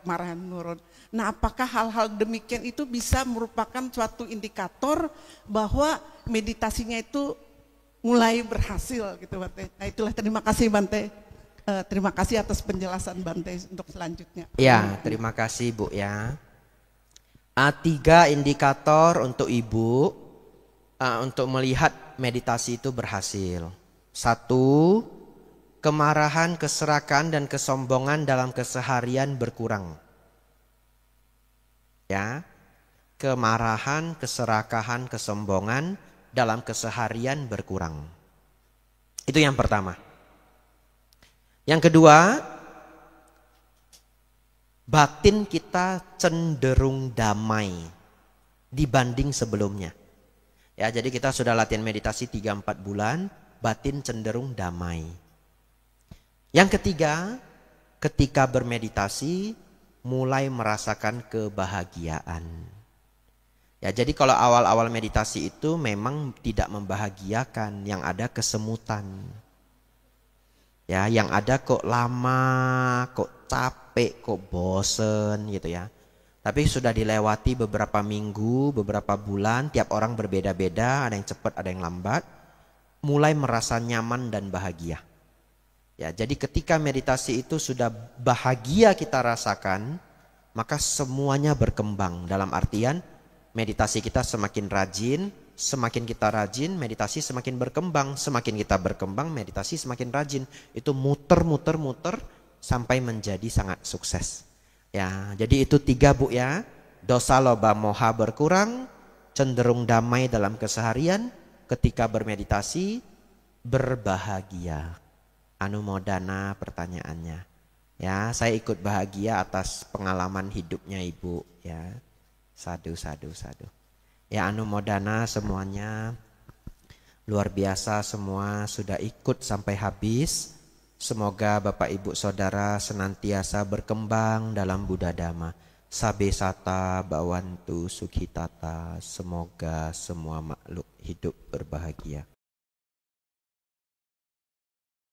kemarahan menurun. Nah, apakah hal-hal demikian itu bisa merupakan suatu indikator bahwa meditasinya itu mulai berhasil gitu, Bante. Nah, itulah, terima kasih Bante. Terima kasih atas penjelasan Bante untuk selanjutnya. Ya, terima kasih Bu ya. 3 indikator untuk Ibu untuk melihat meditasi itu berhasil. 1, kemarahan, keserakan dan kesombongan dalam keseharian berkurang. Ya. Kemarahan, keserakahan, kesombongan dalam keseharian berkurang. Itu yang pertama. Yang kedua, batin kita cenderung damai dibanding sebelumnya. Ya, jadi kita sudah latihan meditasi 3-4 bulan, batin cenderung damai. Yang ketiga, ketika bermeditasi mulai merasakan kebahagiaan. Ya, jadi kalau awal-awal meditasi itu memang tidak membahagiakan, yang ada kesemutan. Ya, yang ada kok lama, kok capek, kok bosen gitu ya. Tapi sudah dilewati beberapa minggu, beberapa bulan, tiap orang berbeda-beda, ada yang cepat, ada yang lambat, mulai merasa nyaman dan bahagia. Ya, jadi ketika meditasi itu sudah bahagia kita rasakan, maka semuanya berkembang. Dalam artian meditasi kita semakin rajin, semakin kita rajin, meditasi semakin berkembang. Semakin kita berkembang, meditasi semakin rajin. Itu muter sampai menjadi sangat sukses. Ya, jadi itu 3 Bu ya. Dosa, loba, moha berkurang, cenderung damai dalam keseharian, ketika bermeditasi berbahagia. Anumodana pertanyaannya. Ya, saya ikut bahagia atas pengalaman hidupnya Ibu ya. Sadu. Ya, anumodana semuanya. Luar biasa semua sudah ikut sampai habis. Semoga Bapak Ibu Saudara senantiasa berkembang dalam Buddha Dhamma. Sabe sata bawantu sukhitata. Semoga semua makhluk hidup berbahagia.